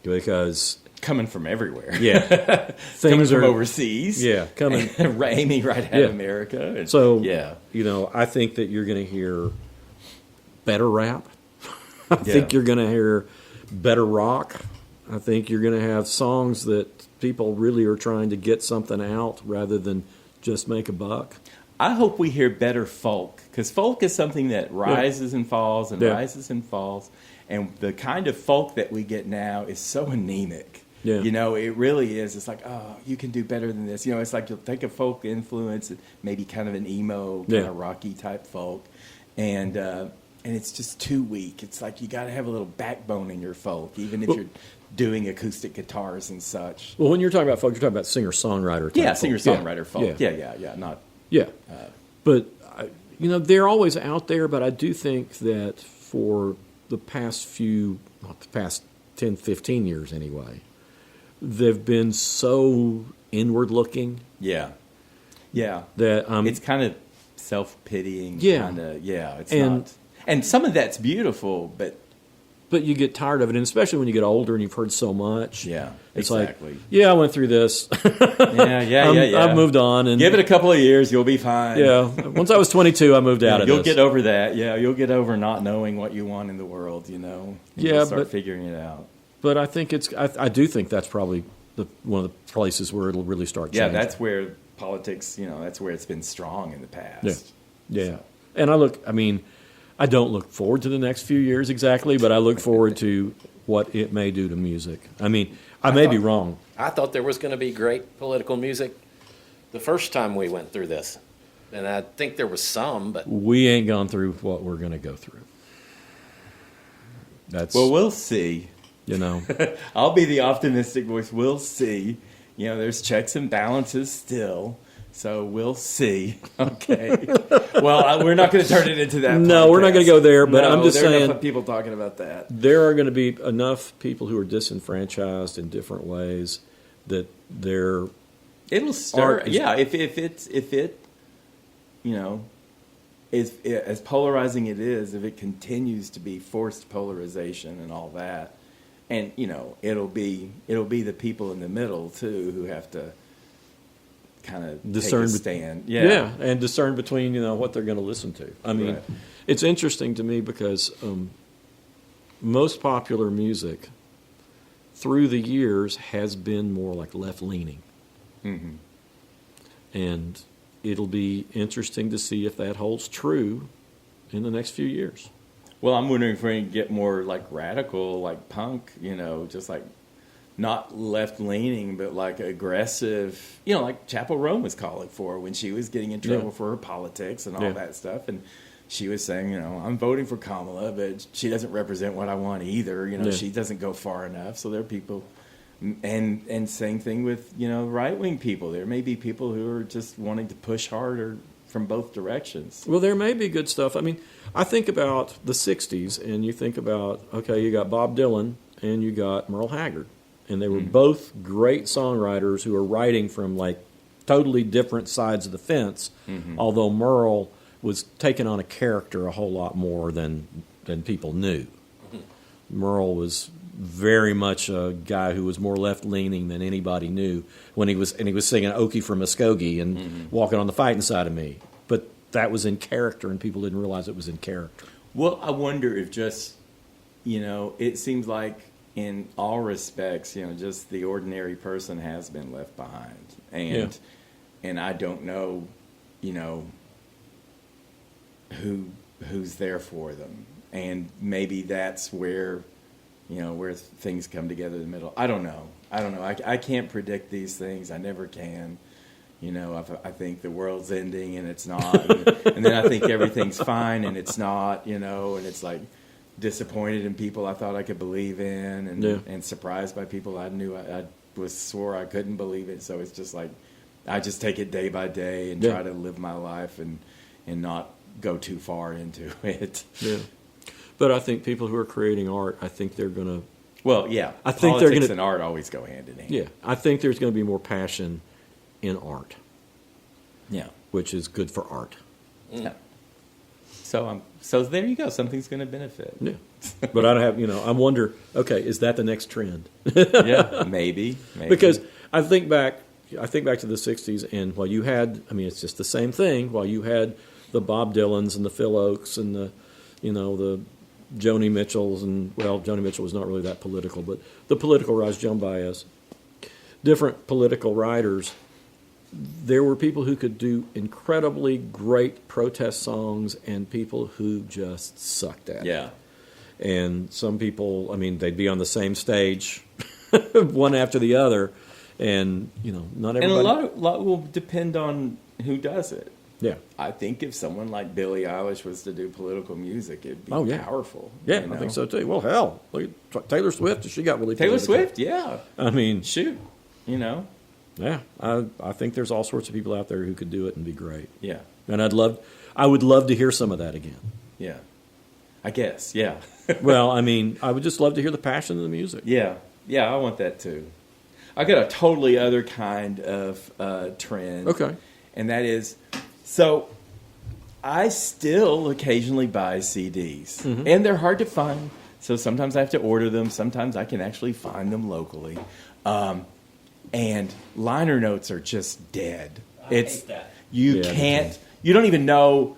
Because... Coming from everywhere. Yeah. Coming from overseas. Yeah. Coming... aiming right at America. And, so, I think that you're going to hear better rap. I think you're going to hear better rock. I think you're going to have songs that people really are trying to get something out rather than just make a buck. I hope we hear better folk, because folk is something that rises and falls and rises and falls. And the kind of folk that we get now is so anemic. Yeah. You know, it really is. It's like, oh, you can do better than this. You know, it's like you'll take a folk influence, maybe kind of an emo, kind of rocky type folk, and it's just too weak. It's like you got to have a little backbone in your folk, even if you're doing acoustic guitars and such. Well, when you're talking about folk, you're talking about singer-songwriter. Yeah, folk. singer-songwriter folk. Yeah, not... Yeah. But, they're always out there, but I do think that for the past not the past 10, 15 years anyway, they've been so inward-looking. Yeah. That it's kind of self-pitying. Yeah. Kind of, it's not... And some of that's beautiful, but you get tired of it, and especially when you get older and you've heard so much. Yeah, it's exactly. Like, I went through this. I've moved on, and give it a couple of years, you'll be fine. Yeah, once I was 22, I moved out of this. You'll get over that. Yeah, you'll get over not knowing what you want in the world. You know. And you'll start figuring it out. But I think I do think that's probably one of the places where it'll really start changing. Yeah, that's where politics. That's where it's been strong in the past. Yeah. So. And I don't look forward to the next few years exactly, but I look forward to what it may do to music. I may be wrong. I thought there was going to be great political music the first time we went through this. And I think there was some, but... We ain't gone through what we're going to go through. Well, we'll see. I'll be the optimistic voice. We'll see. There's checks and balances still. So we'll see. Okay. Well, we're not going to turn it into that. No, we're not going to go there. But I'm just saying, enough people talking about that. There are going to be enough people who are disenfranchised in different ways that it'll start. Yeah, if it, is as polarizing it is, if it continues to be forced polarization and all that, and it'll be the people in the middle too who have to kind of discern, take a stand. And discern between what they're going to listen to. Right. It's interesting to me because most popular music through the years has been more like left leaning, and it'll be interesting to see if that holds true in the next few years. Well, I'm wondering if we're going to get more like radical, like punk, just like. Not left-leaning, but like aggressive, like Chapel Roan was calling for when she was getting in trouble for her politics and all that stuff. And she was saying, I'm voting for Kamala, but she doesn't represent what I want either. She doesn't go far enough. So there are people, and same thing with, right-wing people. There may be people who are just wanting to push harder from both directions. Well, there may be good stuff. I think about the 60s, and you think about, you got Bob Dylan and you got Merle Haggard. And they were both great songwriters who were writing from like totally different sides of the fence, although Merle was taking on a character a whole lot more than people knew. Merle was very much a guy who was more left-leaning than anybody knew when he was singing Okie from Muskogee and Walking on the Fighting Side of Me. But that was in character, and people didn't realize it was in character. Well, I wonder if just, it seems like in all respects, just the ordinary person has been left behind. And I don't know, who's there for them. And maybe that's where, where things come together in the middle. I don't know. I can't predict these things. I never can. I think the world's ending and it's not. And then I think everything's fine and it's not, and it's like, disappointed in people I thought I could believe in, and surprised by people I knew I swore I couldn't believe it. So it's just like I just take it day by day and try to live my life and not go too far into it. Yeah, but I think people who are creating art, I think they're going to. Well, yeah, I think politics and art always go hand in hand. Yeah, I think there's going to be more passion in art. Yeah, which is good for art. Yeah. So there you go. Something's going to benefit. Yeah, but I don't have. I wonder. Okay, is that the next trend? Yeah, maybe. Because I think back to the '60s, and while you had, it's just the same thing. While you had the Bob Dylans and the Phil Oaks and the Joni Mitchells, and Joni Mitchell was not really that political, but the political rise, Joan Baez, different political writers. There were people who could do incredibly great protest songs and people who just sucked at it. Yeah. And some people, they'd be on the same stage one after the other, and not everybody. And a lot will depend on who does it. Yeah. I think if someone like Billie Eilish was to do political music, it'd be powerful. Yeah, I think so too. Well, hell, look at Taylor Swift. She got really Taylor political. Swift, yeah. I mean, Shoot, Yeah, I think there's all sorts of people out there who could do it and be great. Yeah, And I would love to hear some of that again. yeah. I guess, yeah. Well, I mean, I would just love to hear the passion of the music. Yeah, I want that too. I got a totally other kind of trend. Okay. And that is, so I still occasionally buy CDs. Mm-hmm. And they're hard to find. So sometimes I have to order them. Sometimes I can actually find them locally. And liner notes are just dead. Hate that. You Yeah, can't, you don't even know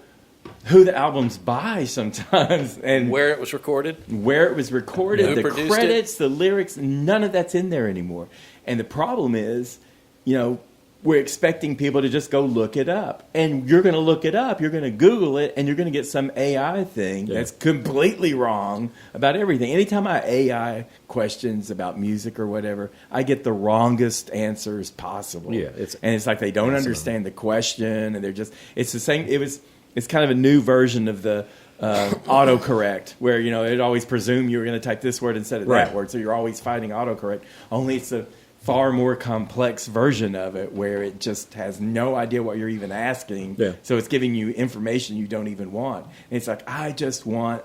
who the album's by sometimes. And Where it was recorded. where it was recorded, Who the produced credits, the lyrics, none of that's in there anymore. And the problem is, we're expecting people to just go look it up. And you're going to look it up, you're going to Google it, and you're going to get some AI thing that's completely wrong about everything. Anytime I AI questions about music or whatever, I get the wrongest answers possible. Yeah, it's like they don't understand the question, and they're just, it's the same, it's kind of a new version of the autocorrect, where it always presumed you were going to type this word instead of that word, so you're always fighting autocorrect. Only it's a far more complex version of it, where it just has no idea what you're even asking. Yeah. So it's giving you information you don't even want. And it's like, I just want,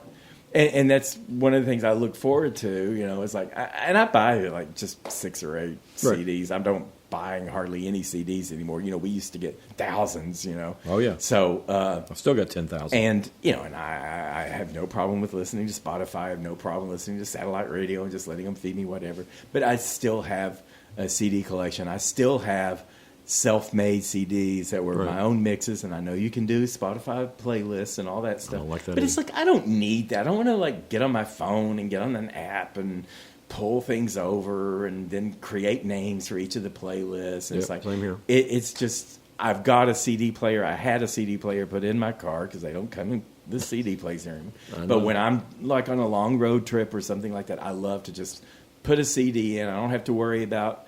and that's one of the things I look forward to. It's like, I buy like just 6 or 8 CDs. I don't buying hardly any CDs anymore. We used to get thousands. Oh yeah. So I've still got 10,000. and and I have no problem with listening to Spotify. I have no problem listening to satellite radio and just letting them feed me whatever. But I still have a CD collection. I still have self-made CDs that were my own mixes, and I know you can do Spotify playlists and all that stuff. I don't like that but it's either. like, I don't need that. I don't want to get on my phone and get on an app and pull things over and then create names for each of the playlists. And it's like, same here. It's just, I've got a CD player. I had a CD player put in my car because they don't come in the CD players anymore. But when I'm on a long road trip or something like that, I love to just put a CD in. I don't have to worry about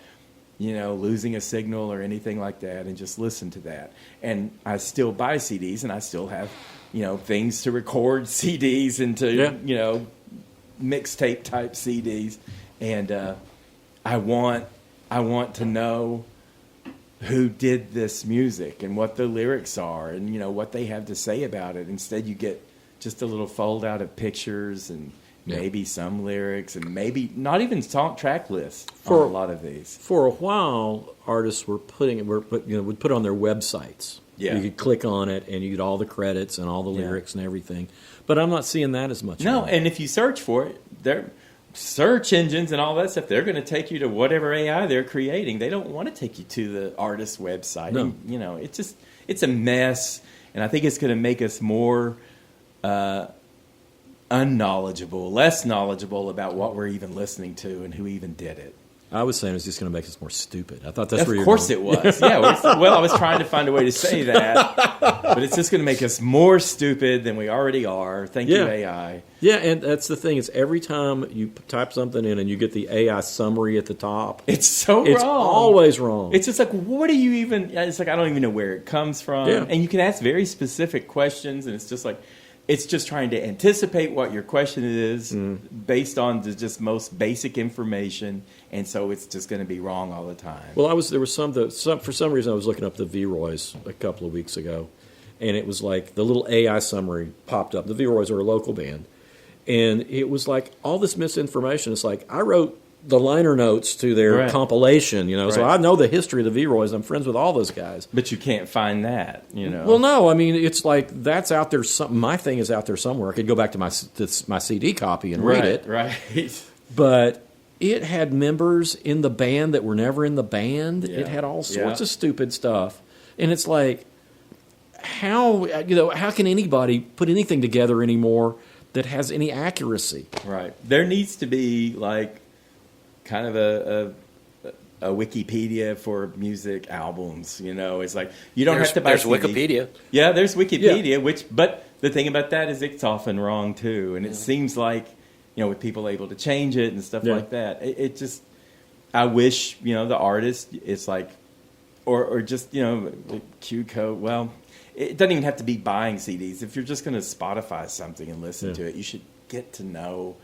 losing a signal or anything like that, and just listen to that. And I still buy CDs, and I still have things to record CDs into mixtape type CDs, and I want to know who did this music and what the lyrics are and what they have to say about it. Instead, you get just a little fold out of pictures and maybe some lyrics, and maybe not even song track lists for a lot of these. For a while, artists would put on their websites. Yeah. You could click on it, and you get all the credits and all the lyrics and everything. But I'm not seeing that as much. No, anymore. and if you search for it, their search engines and all that stuff, they're going to take you to whatever AI they're creating. They don't want to take you to the artist's website. No. And, it's a mess, and I think it's going to make us more unknowledgeable, less knowledgeable about what we're even listening to and who even did it. I was saying it's just going to make us more stupid. I thought that's where Of you're course going. it was. Yeah. Well, I was trying to find a way to say that, but it's just going to make us more stupid than we already are. Thank you, AI. Yeah, and that's the thing. Is every time you type something in and you get the AI summary at the top, It's so it's wrong. always wrong. It's just like, what do you even... It's like, I don't even know where it comes from. Yeah. And you can ask very specific questions, and it's just like... It's just trying to anticipate what your question is based on the just most basic information, and so it's just going to be wrong all the time. Well, for some reason I was looking up the V-Roys a couple of weeks ago, and it was like the little AI summary popped up. The V-Roys are a local band, and it was like all this misinformation. It's like I wrote the liner notes to their compilation, so I know the history of the V-Roys. I'm friends with all those guys. But you can't find that, Well, no, I mean, it's like that's out there. My thing is out there somewhere. I could go back to my CD copy and read it. Right. But it had members in the band that were never in the band. Yeah. It had all sorts of stupid stuff. And it's like, how can anybody put anything together anymore that has any accuracy? Right. There needs to be kind of a Wikipedia for music albums. It's like you don't have to buy There's CD. Wikipedia. Yeah, there's Wikipedia, but the thing about that is it's often wrong too, and it seems like with people able to change it and stuff like that, it just I wish, the artist, it's like, or just, Q code. Well, it doesn't even have to be buying CDs. If you're just going to Spotify something and listen to it, you should get to know.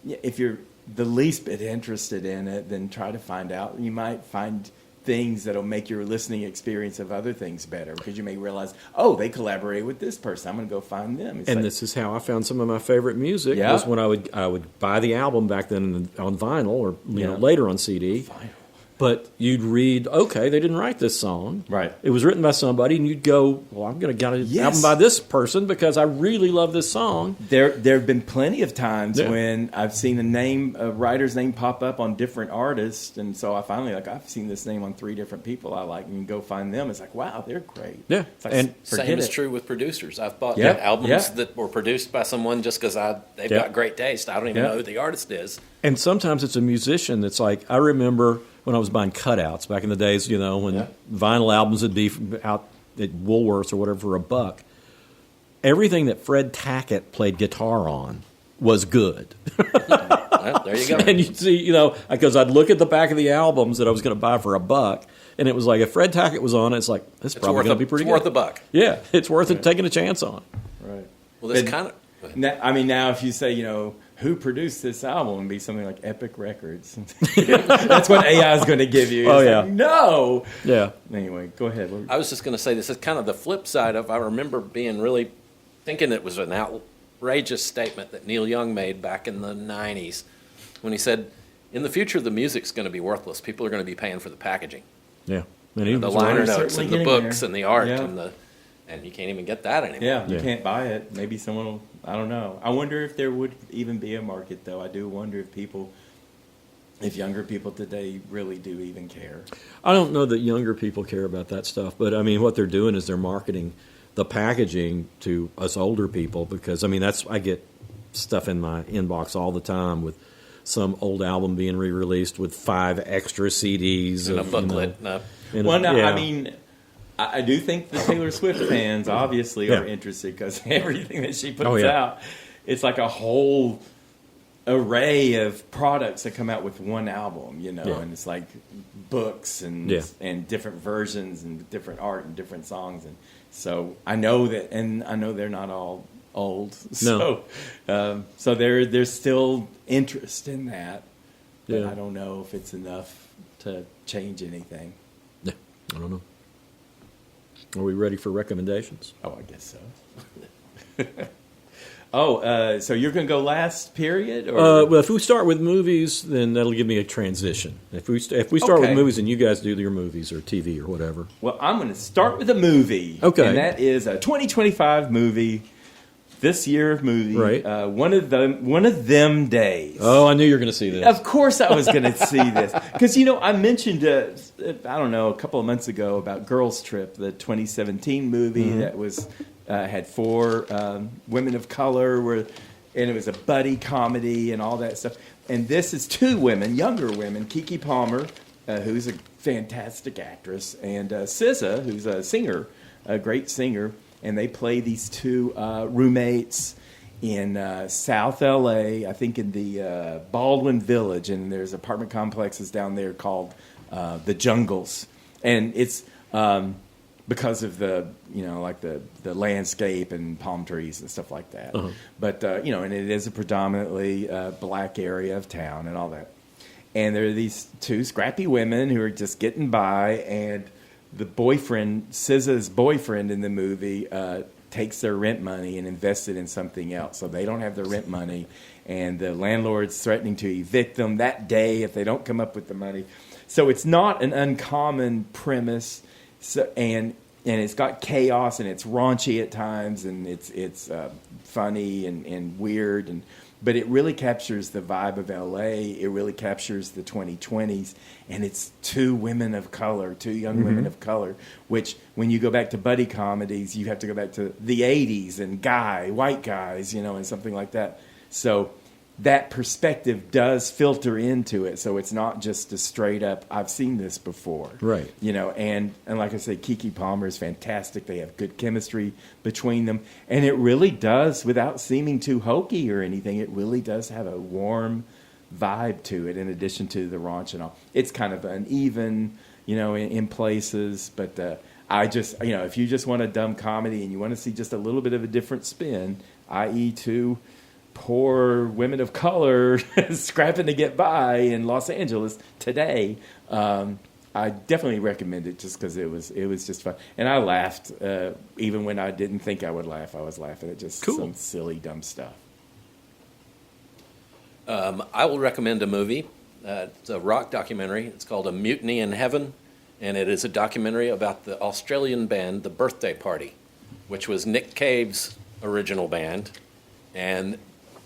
If you're the least bit interested in it, then try to find out. You might find things that'll make your listening experience of other things better, because you may realize, oh, they collaborated with this person. I'm going to go find them. This is how I found some of my favorite music. Was when I would buy the album back then on vinyl, or later on CD. Vinyl. But you'd read, okay, they didn't write this song. Right. It was written by somebody, and you'd go, well, I'm going to get an album by this person because I really love this song. There have been plenty of times when I've seen a writer's name pop up on different artists, and so I finally, I've seen this name on 3 different people I like, and you go find them. It's like, wow, they're great. Yeah. And same is true with producers. I've bought albums that were produced by someone just because they've got great taste. I don't even know who the artist is. And sometimes it's a musician that's like, I remember when I was buying cutouts back in the days, when vinyl albums would be out at Woolworths or whatever for $1. Everything that Fred Tackett played guitar on was good. Well, there you go. And you see, because I'd look at the back of the albums that I was going to buy for $1, and it was like, if Fred Tackett was on it, it's like, it's probably going to be pretty good. It's worth $1. Yeah, it's worth it taking a chance on. Right. Well, this kind of... Now if you say, who produced this album, and be something like Epic Records. That's what AI is going to give you. No. Yeah. Anyway, go ahead. I was just going to say, this is kind of the flip side of, I remember being really thinking it was an outrageous statement that Neil Young made back in the 90s when he said, in the future, the music's going to be worthless. People are going to be paying for the packaging. Yeah. And the liner notes and the books there. And the art and you can't even get that anymore. Yeah, you can't buy it. Maybe someone will, I don't know. I wonder if there would even be a market, though. I do wonder if younger people today really do even care. I don't know that younger people care about that stuff, but what they're doing is they're marketing the packaging to us older people, because I get stuff in my inbox all the time with some old album being re-released with 5 extra CDs and a booklet. I do think the Taylor Swift fans obviously are interested, because everything that she puts out, it's like a whole array of products that come out with one album, and it's like books and different versions and different art and different songs, and so I know that, and I know they're not all old, so there's still interest in that, but I don't know if it's enough to change anything. Yeah, I don't know. Are we ready for recommendations? Oh, I guess so. So you're going to go last period? Or? Well, if we start with movies, then that'll give me a transition. If we start with movies, and you guys do your movies or TV or whatever. Well, I'm going to start with a movie. Okay. And that is a 2025 movie. This year movie, right? One of them days. Oh, I knew you were going to see this. Of course, I was going to see this, because I mentioned I don't know, a couple of months ago about Girls Trip, the 2017 movie that was had 4 women of color, and it was a buddy comedy and all that stuff. And this is 2 women, younger women, Keke Palmer, who's a fantastic actress, and SZA, who's a singer, a great singer. And they play these 2 roommates in South L.A., I think in the Baldwin Village, and there's apartment complexes down there called the Jungles. And it's because of the landscape and palm trees and stuff like that. Uh-huh. But, and it is a predominantly black area of town and all that. And there are these 2 scrappy women who are just getting by, and the boyfriend, SZA's boyfriend in the movie, takes their rent money and invests it in something else. So they don't have their rent money, and the landlord's threatening to evict them that day if they don't come up with the money. So it's not an uncommon premise, and it's got chaos, and it's raunchy at times, and it's funny and weird, but it really captures the vibe of L.A. It really captures the 2020s, and it's 2 women of color, 2 young women of color, which when you go back to buddy comedies, you have to go back to the 80s and white guys, and something like that. So that perspective does filter into it, so it's not just a straight up, I've seen this before. Right. And like I said, Keke Palmer is fantastic. They have good chemistry between them. And it really does, without seeming too hokey or anything, it really does have a warm vibe to it in addition to the raunch and all. It's kind of uneven, in places, but I just, if you just want a dumb comedy and you want to see just a little bit of a different spin, i.e. to poor women of color scrapping to get by in Los Angeles today, I definitely recommend it just because it was just fun. And I laughed even when I didn't think I would laugh. I was laughing at just some silly, dumb stuff. I will recommend a movie. It's a rock documentary. It's called A Mutiny in Heaven, and it is a documentary about the Australian band, The Birthday Party, which was Nick Cave's original band, and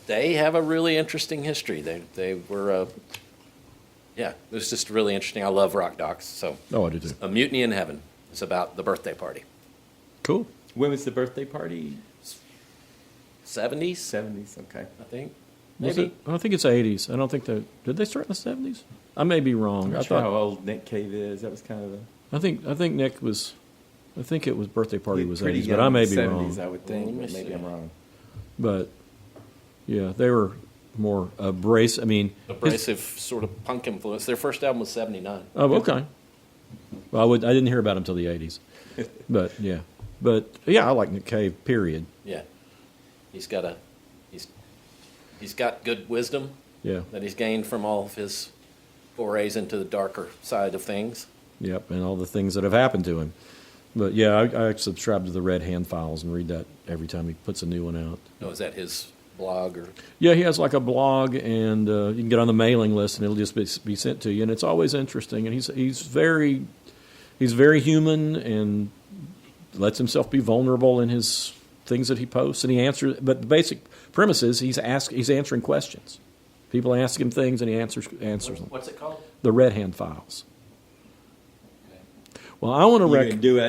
they have a really interesting history. They were, it was just really interesting. I love rock docs. So, I do too. A Mutiny in Heaven. It's about the birthday party. Cool. When was the birthday party? 70s? 70s, okay. I think. Maybe. I think it's 80s. I don't think did they start in the 70s? I may be wrong. I'm not sure how old Nick Cave is. That was kind of I think Nick was. I think it was birthday party was pretty 80s, young but I may in be the wrong. 70s, I would think. Let me But maybe see. I'm wrong. But yeah, they were more abrasive. I mean, Abrasive sort of punk influence. Their first album was 79. Oh, okay. Well, I didn't hear about him until the 80s. But I like Nick Cave. Period. Yeah. He's got good wisdom Yeah. that he's gained from all of his forays into the darker side of things. Yep, and all the things that have happened to him. But yeah, I subscribe to the Red Hand Files and read that every time he puts a new one out. Oh, is that his blog or? Yeah, he has like a blog, and you can get on the mailing list, and it'll just be sent to you, and it's always interesting. And he's very human and lets himself be vulnerable in his things that he posts, and he answers. But the basic premise is he's answering questions. People ask him things, and he answers them. What's it called? The Red Hand Files. Well, I want to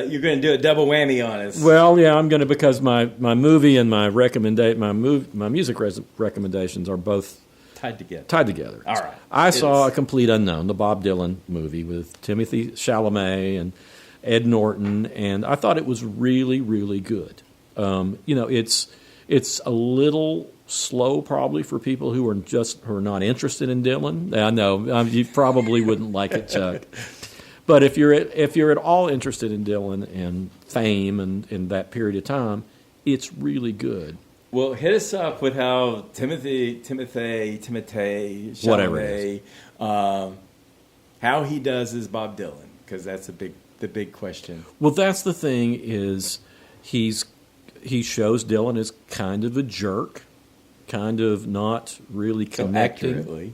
You're going to do a double whammy on us. Well, yeah, I'm going to, because my movie and my music recommendations are both tied together. All right. I saw A Complete Unknown, the Bob Dylan movie with Timothy Chalamet and Ed Norton, and I thought it was really, really good. It's a little slow probably for people who are not interested in Dylan. I know you probably wouldn't like it, Chuck. But if you're at all interested in Dylan and fame and in that period of time, it's really good. Well, hit us up with how Timothy Chalamet, whatever it is. How he does his Bob Dylan, because that's the big question. Well, that's the thing is he shows Dylan as kind of a jerk, kind of not really connecting. So accurately.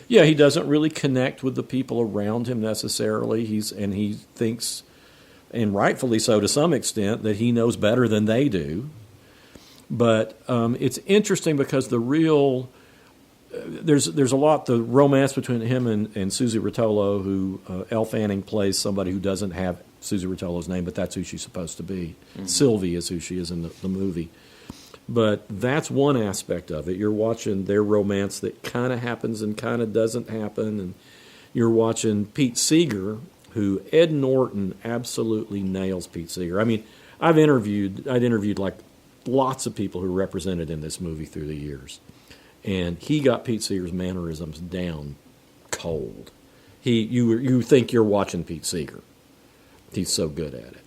Yeah, he doesn't really connect with the people around him necessarily. He thinks, and rightfully so to some extent, that he knows better than they do. But it's interesting because there's a lot, the romance between him and Susie Rotolo, who Elle Fanning plays somebody who doesn't have Susie Rotolo's name, but that's who she's supposed to be. Mm-hmm. Sylvie is who she is in the movie. But that's one aspect of it. You're watching their romance that kind of happens and kind of doesn't happen. And you're watching Pete Seeger, who Ed Norton absolutely nails Pete Seeger. I mean, I'd interviewed like lots of people who were represented in this movie through the years. And he got Pete Seeger's mannerisms down cold. You think you're watching Pete Seeger. He's so good at it.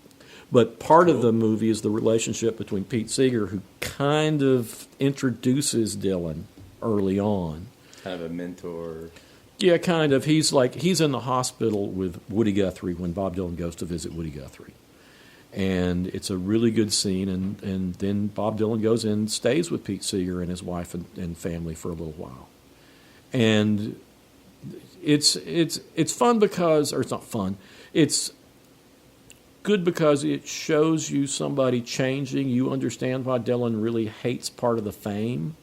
But part of the movie is the relationship between Pete Seeger, who kind of introduces Dylan early on. Kind of a mentor. Yeah, kind of. He's in the hospital with Woody Guthrie when Bob Dylan goes to visit Woody Guthrie. And it's a really good scene. And then Bob Dylan goes in and stays with Pete Seeger and his wife and family for a little while. And it's fun because, or it's not fun, it's good because it shows you somebody changing. You understand why Dylan really hates part of the fame.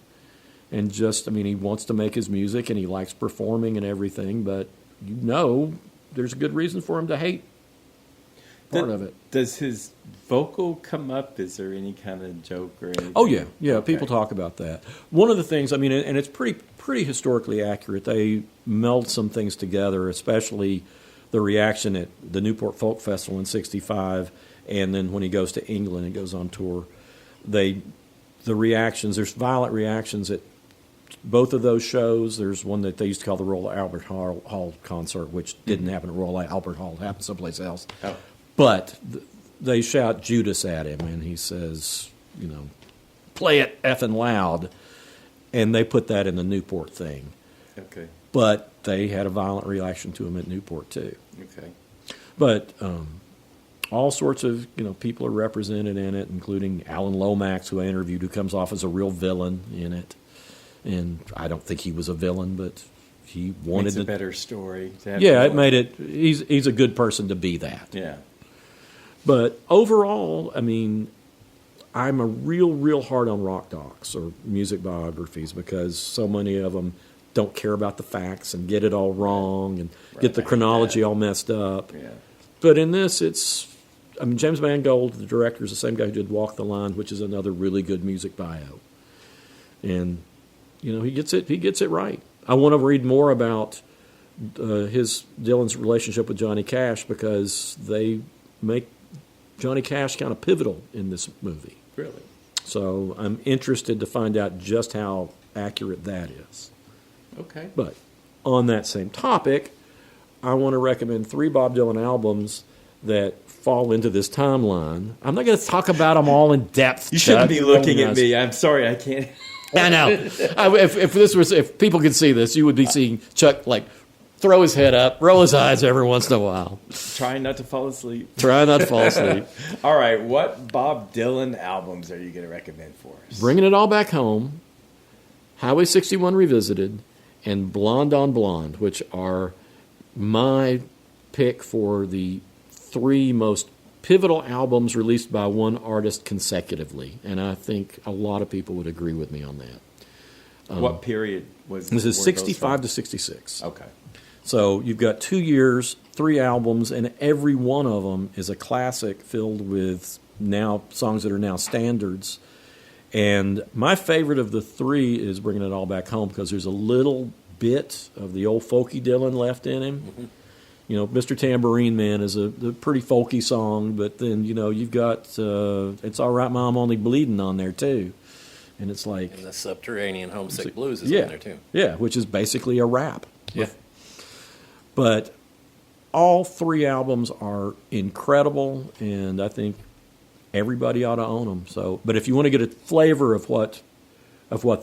And he wants to make his music and he likes performing and everything, but there's a good reason for him to hate part of it. Does his vocal come up? Is there any kind of joke or anything? Oh, yeah. Yeah, Okay. People talk about that. One of the things, and it's pretty historically accurate, they meld some things together, especially the reaction at the Newport Folk Festival in '65, and then when he goes to England and goes on tour, the reactions, there's violent reactions at both of those shows. There's one that they used to call the Royal Albert Hall concert, which didn't happen at Royal Albert Hall. It happened someplace else. Oh. But they shout Judas at him, and he says, play it effing loud. And they put that in the Newport thing. Okay. But they had a violent reaction to him at Newport, too. Okay. But all sorts of people are represented in it, including Alan Lomax, who I interviewed, who comes off as a real villain in it. And I don't think he was a villain, but he wanted a better story. To have it made it. He's a good person to be that. Yeah. But overall, I mean, I'm a real hard on rock docs or music biographies because so many of them don't care about the facts and get it all wrong and get the chronology all messed up. Yeah. But in this, James Mangold, the director, is the same guy who did Walk the Line, which is another really good music bio. And, he gets it right. I want to read more about Dylan's relationship with Johnny Cash because they make Johnny Cash kind of pivotal in this movie. Really? So I'm interested to find out just how accurate that is. Okay. But on that same topic, I want to recommend 3 Bob Dylan albums that fall into this timeline. I'm not going to talk about them all in depth. You shouldn't be looking at me. I'm sorry, I can't. I know. If people could see this, you would be seeing Chuck throw his head up, roll his eyes every once in a while. Trying not to fall asleep. All right, what Bob Dylan albums are you going to recommend for us? Bringing It All Back Home, Highway 61 Revisited, and Blonde on Blonde, which are my pick for the 3 most pivotal albums released by one artist consecutively. And I think a lot of people would agree with me on that. What period was this? Is 65 to 66. Okay. So you've got 2 years, 3 albums, and every one of them is a classic filled with now songs that are now standards. And my favorite of the 3 is Bringing It All Back Home because there's a little bit of the old folky Dylan left in him. Mm-hmm. Mr. Tambourine Man is a pretty folky song, but then, you've got It's All Right, Ma, I'm Only Bleeding on there, too. And it's like... And the Subterranean Homesick Blues is on there, too. Yeah, which is basically a rap. Yeah. But all 3 albums are incredible, and I think everybody ought to own them. So, but if you want to get a flavor of what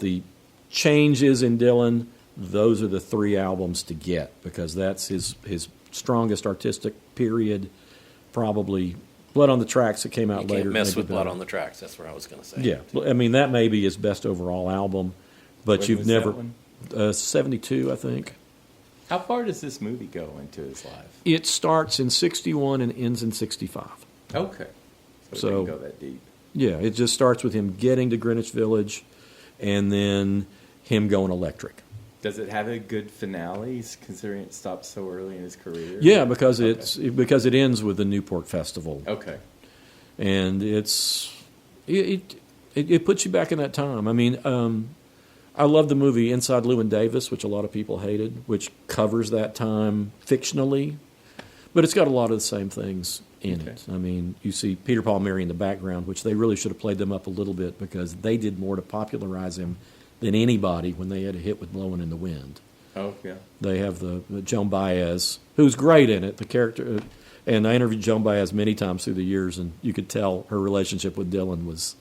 the change is in Dylan, those are the 3 albums to get because that's his strongest artistic period. Probably Blood on the Tracks that came out later. You can't mess with Blood on the Tracks. That's what I was going to say. Yeah, I mean that may be his best overall album, but when you've never 72, I think. How far does this movie go into his life? It starts in 61 and ends in 65. Okay. So it didn't go that deep. Yeah, it just starts with him getting to Greenwich Village and then him going electric. Does it have a good finale, considering it stopped so early in his career? Yeah, because it ends with the Newport Festival. Okay. And it puts you back in that time. I mean, I love the movie Inside Llewyn Davis, which a lot of people hated, which covers that time fictionally, but it's got a lot of the same things in it. I mean, you see Peter, Paul, Mary in the background, which they really should have played them up a little bit because they did more to popularize him than anybody when they had a hit with Blowing in the Wind. Oh, yeah. They have the Joan Baez, who's great in it, the character. And I interviewed Joan Baez many times through the years, and you could tell her relationship with Dylan was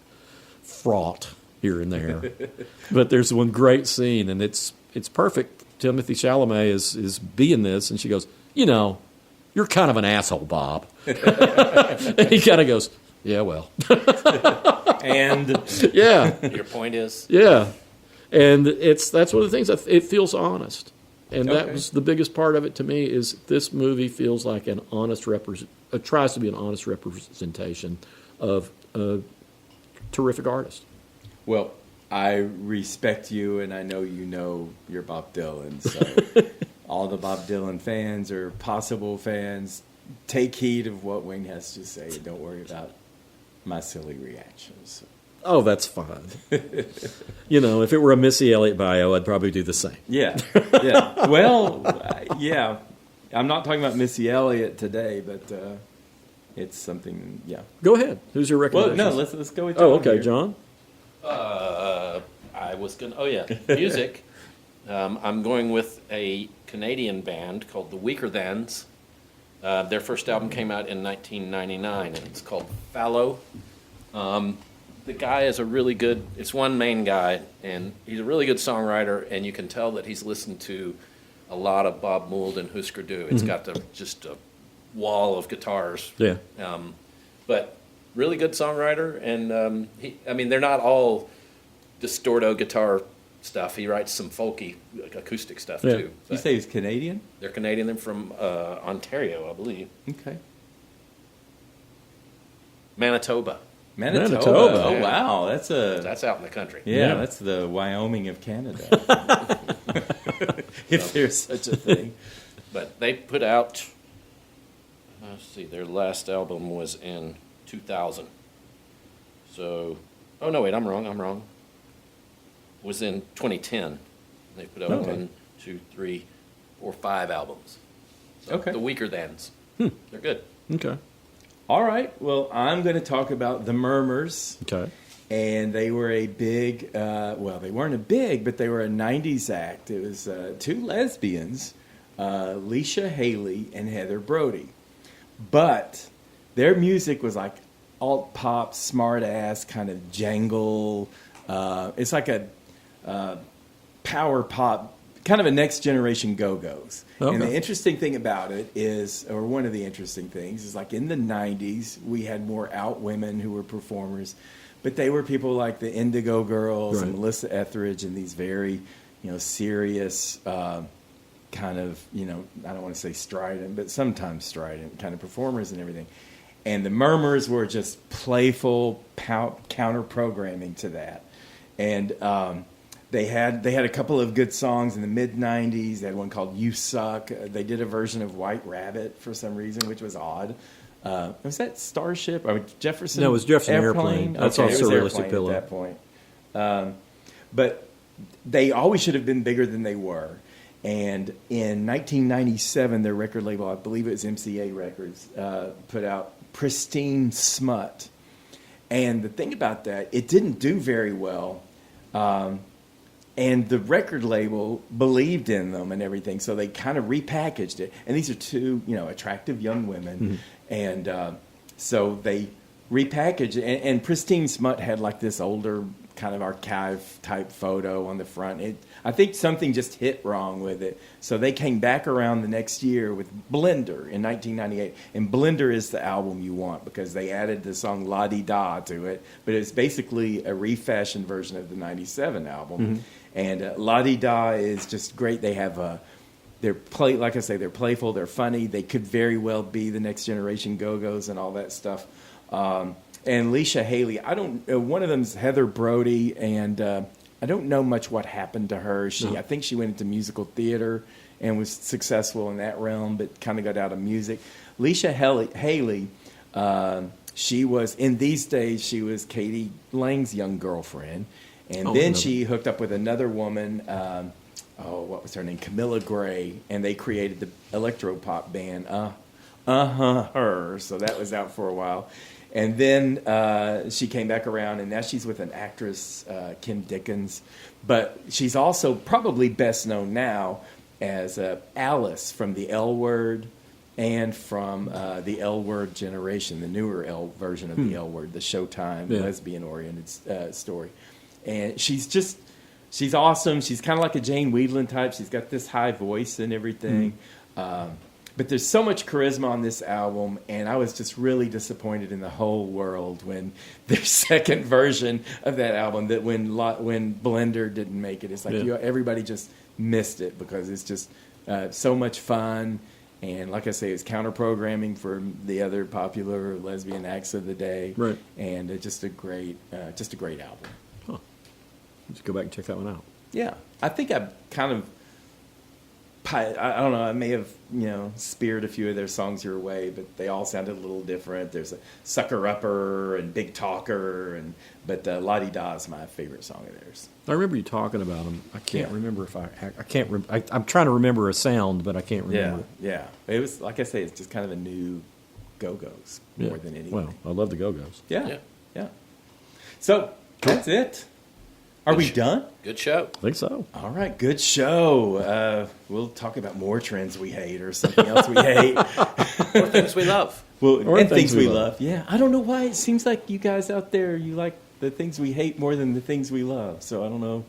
fraught here and there. But there's one great scene, and it's perfect. Timothy Chalamet is being this, and she goes, you're kind of an asshole, Bob. And he kind of goes, yeah, well. And? Yeah. Your point is? Yeah. And that's one of the things. It feels honest. And that was the biggest part of it to me is this movie feels like an honest tries to be an honest representation of a terrific artist. Well, I respect you, and I know you're Bob Dylan. So all the Bob Dylan fans or possible fans, take heed of what Wayne has to say. Don't worry about my silly reactions. Oh, that's fine. If it were a Missy Elliott bio, I'd probably do the same. Yeah. Well, yeah. I'm not talking about Missy Elliott today, but it's something. Yeah. Go ahead. Who's your recommendation? Well, no. Let's go with John. Oh, okay, here. John. I was going to... Oh, yeah. Music. I'm going with a Canadian band called the Weaker Thans. Their first album came out in 1999, and it's called Fallow. The guy is a really good, it's one main guy, and he's a really good songwriter, and you can tell that he's listened to a lot of Bob Mould and Husker Du. It's got just a wall of guitars. Yeah. But really good songwriter, and they're not all distorto guitar stuff. He writes some folky, like acoustic stuff too. You But say he's Canadian? they're Canadian. They're from Ontario, I believe. Okay. Manitoba. Manitoba. Oh, Yeah. wow. That's out in the country. Yeah, that's the Wyoming of Canada. If there's such a thing. But they put out, let's see, their last album was in 2000. So, oh no, wait, I'm wrong. It was in 2010. They put out Okay. 1, 2, 3, 4, 5 albums. So Okay. The Weaker Thans. They're good. Okay. All right. Well, I'm going to talk about the Murmurs. Okay. And they were a big, they weren't a big, but they were a 90s act. It was two lesbians, Leisha Haley and Heather Brody. But their music was like alt pop, smart ass, kind of jangle. It's like a power pop, kind of a next generation Go-Go's. Okay. And the interesting thing about it is, or one of the interesting things, is like in the 90s, we had more out women who were performers. But they were people like the Indigo Girls and Right. Melissa Etheridge and these very, serious kind of, I don't want to say strident, but sometimes strident kind of performers and everything. And the Murmurs were just playful counter-programming to that. And they had a couple of good songs in the mid-'90s. They had one called You Suck. They did a version of White Rabbit for some reason, which was odd. Was that Starship or Jefferson? No, it was Jefferson Airplane. That's okay, also it was Realistic Airplane Pillow. at that point. But they always should have been bigger than they were. And in 1997, their record label, I believe it was MCA Records, put out Pristine Smut. And the thing about that, it didn't do very well. And the record label believed in them and everything, so they kind of repackaged it. And these are two, attractive young women. And so they repackaged it. And Pristine Smut had like this older kind of archive-type photo on the front. I think something just hit wrong with it. So they came back around the next year with Blender in 1998. And Blender is the album you want because they added the song La Di Da to it. But it's basically a refashioned version of the 97 album. And La Di Da is just great. They have like I say, they're playful, they're funny. They could very well be the next generation Go-Go's and all that stuff. And Leisha Haley, one of them's Heather Brody, and I don't know much what happened to her. I think she went into musical theater and was successful in that realm, but kind of got out of music. Leisha Haley, she was, in these days, she was Katie Lang's young girlfriend. And then she hooked up with another woman, what was her name? Camilla Gray, and they created the electro-pop band, Her. So that was out for a while. And then she came back around, and now she's with an actress, Kim Dickens. But she's also probably best known now as Alice from the L Word and from the L Word generation, the newer version of the L Word, the Showtime lesbian-oriented story. And she's awesome. She's kind of like a Jane Weedland type. She's got this high voice and everything. But there's so much charisma on this album, and I was just really disappointed in the whole world when their second version of that album, that when Blender didn't make it, it's like everybody just missed it because it's just so much fun. And like I say, it's counter-programming for the other popular lesbian acts of the day. Right. And just a great album. Huh. Let's go back and check that one out. Yeah. I think I kind of, I don't know, I may have, speared a few of their songs your way, but they all sounded a little different. There's a Sucker Upper and Big Talker, but La Di Da is my favorite song of theirs. I remember you talking about them. I can't Yeah. remember if I'm trying to remember a sound, but I can't remember. Yeah. It was, like I say, it's just kind of a new Go-Go's more than anything. Well, I love the Go-Go's. Yeah. So, that's it. Are we done? Good show. I think so. All right, good show. We'll talk about more trends we hate or something else we hate. Or things we love. Well, Or and things things we we love. love. Yeah, I don't know why it seems like you guys out there, you like the things we hate more than the things we love. So I don't know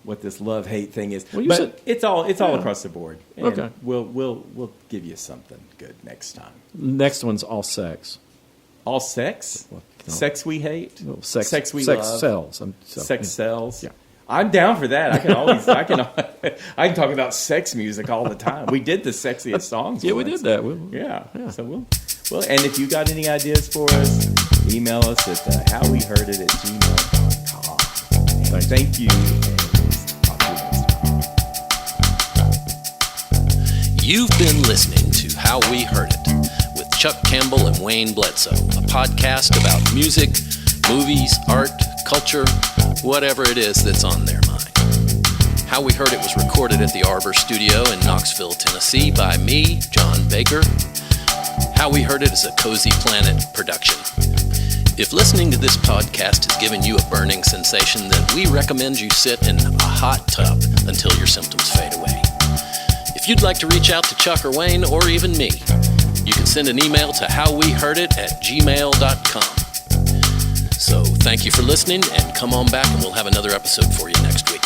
what this love-hate thing is. Well, you but said- it's all Yeah. across the board. And Okay. we'll give you something good next time. Next one's all sex. All sex? Well, no. Sex we hate? Well, sex we sex love? sells. Sex sells? Yeah. I'm down for that. I can always I can talk about sex music all the time. We did the sexiest songs. Yeah, we once. did that. Yeah. So well, and if you got any ideas for us, email us at howweheardit@gmail.com. Thank you. And talk to you next time. You've been listening to How We Heard It with Chuck Campbell and Wayne Bledsoe, a podcast about music, movies, art, culture, whatever it is that's on their mind. How We Heard It was recorded at the Arbor Studio in Knoxville, Tennessee by me, John Baker. How We Heard It is a Cozy Planet production. If listening to this podcast has given you a burning sensation, then we recommend you sit in a hot tub until your symptoms fade away. If you'd like to reach out to Chuck or Wayne or even me, you can send an email to howweheardit@gmail.com. So thank you for listening, and come on back and we'll have another episode for you next week.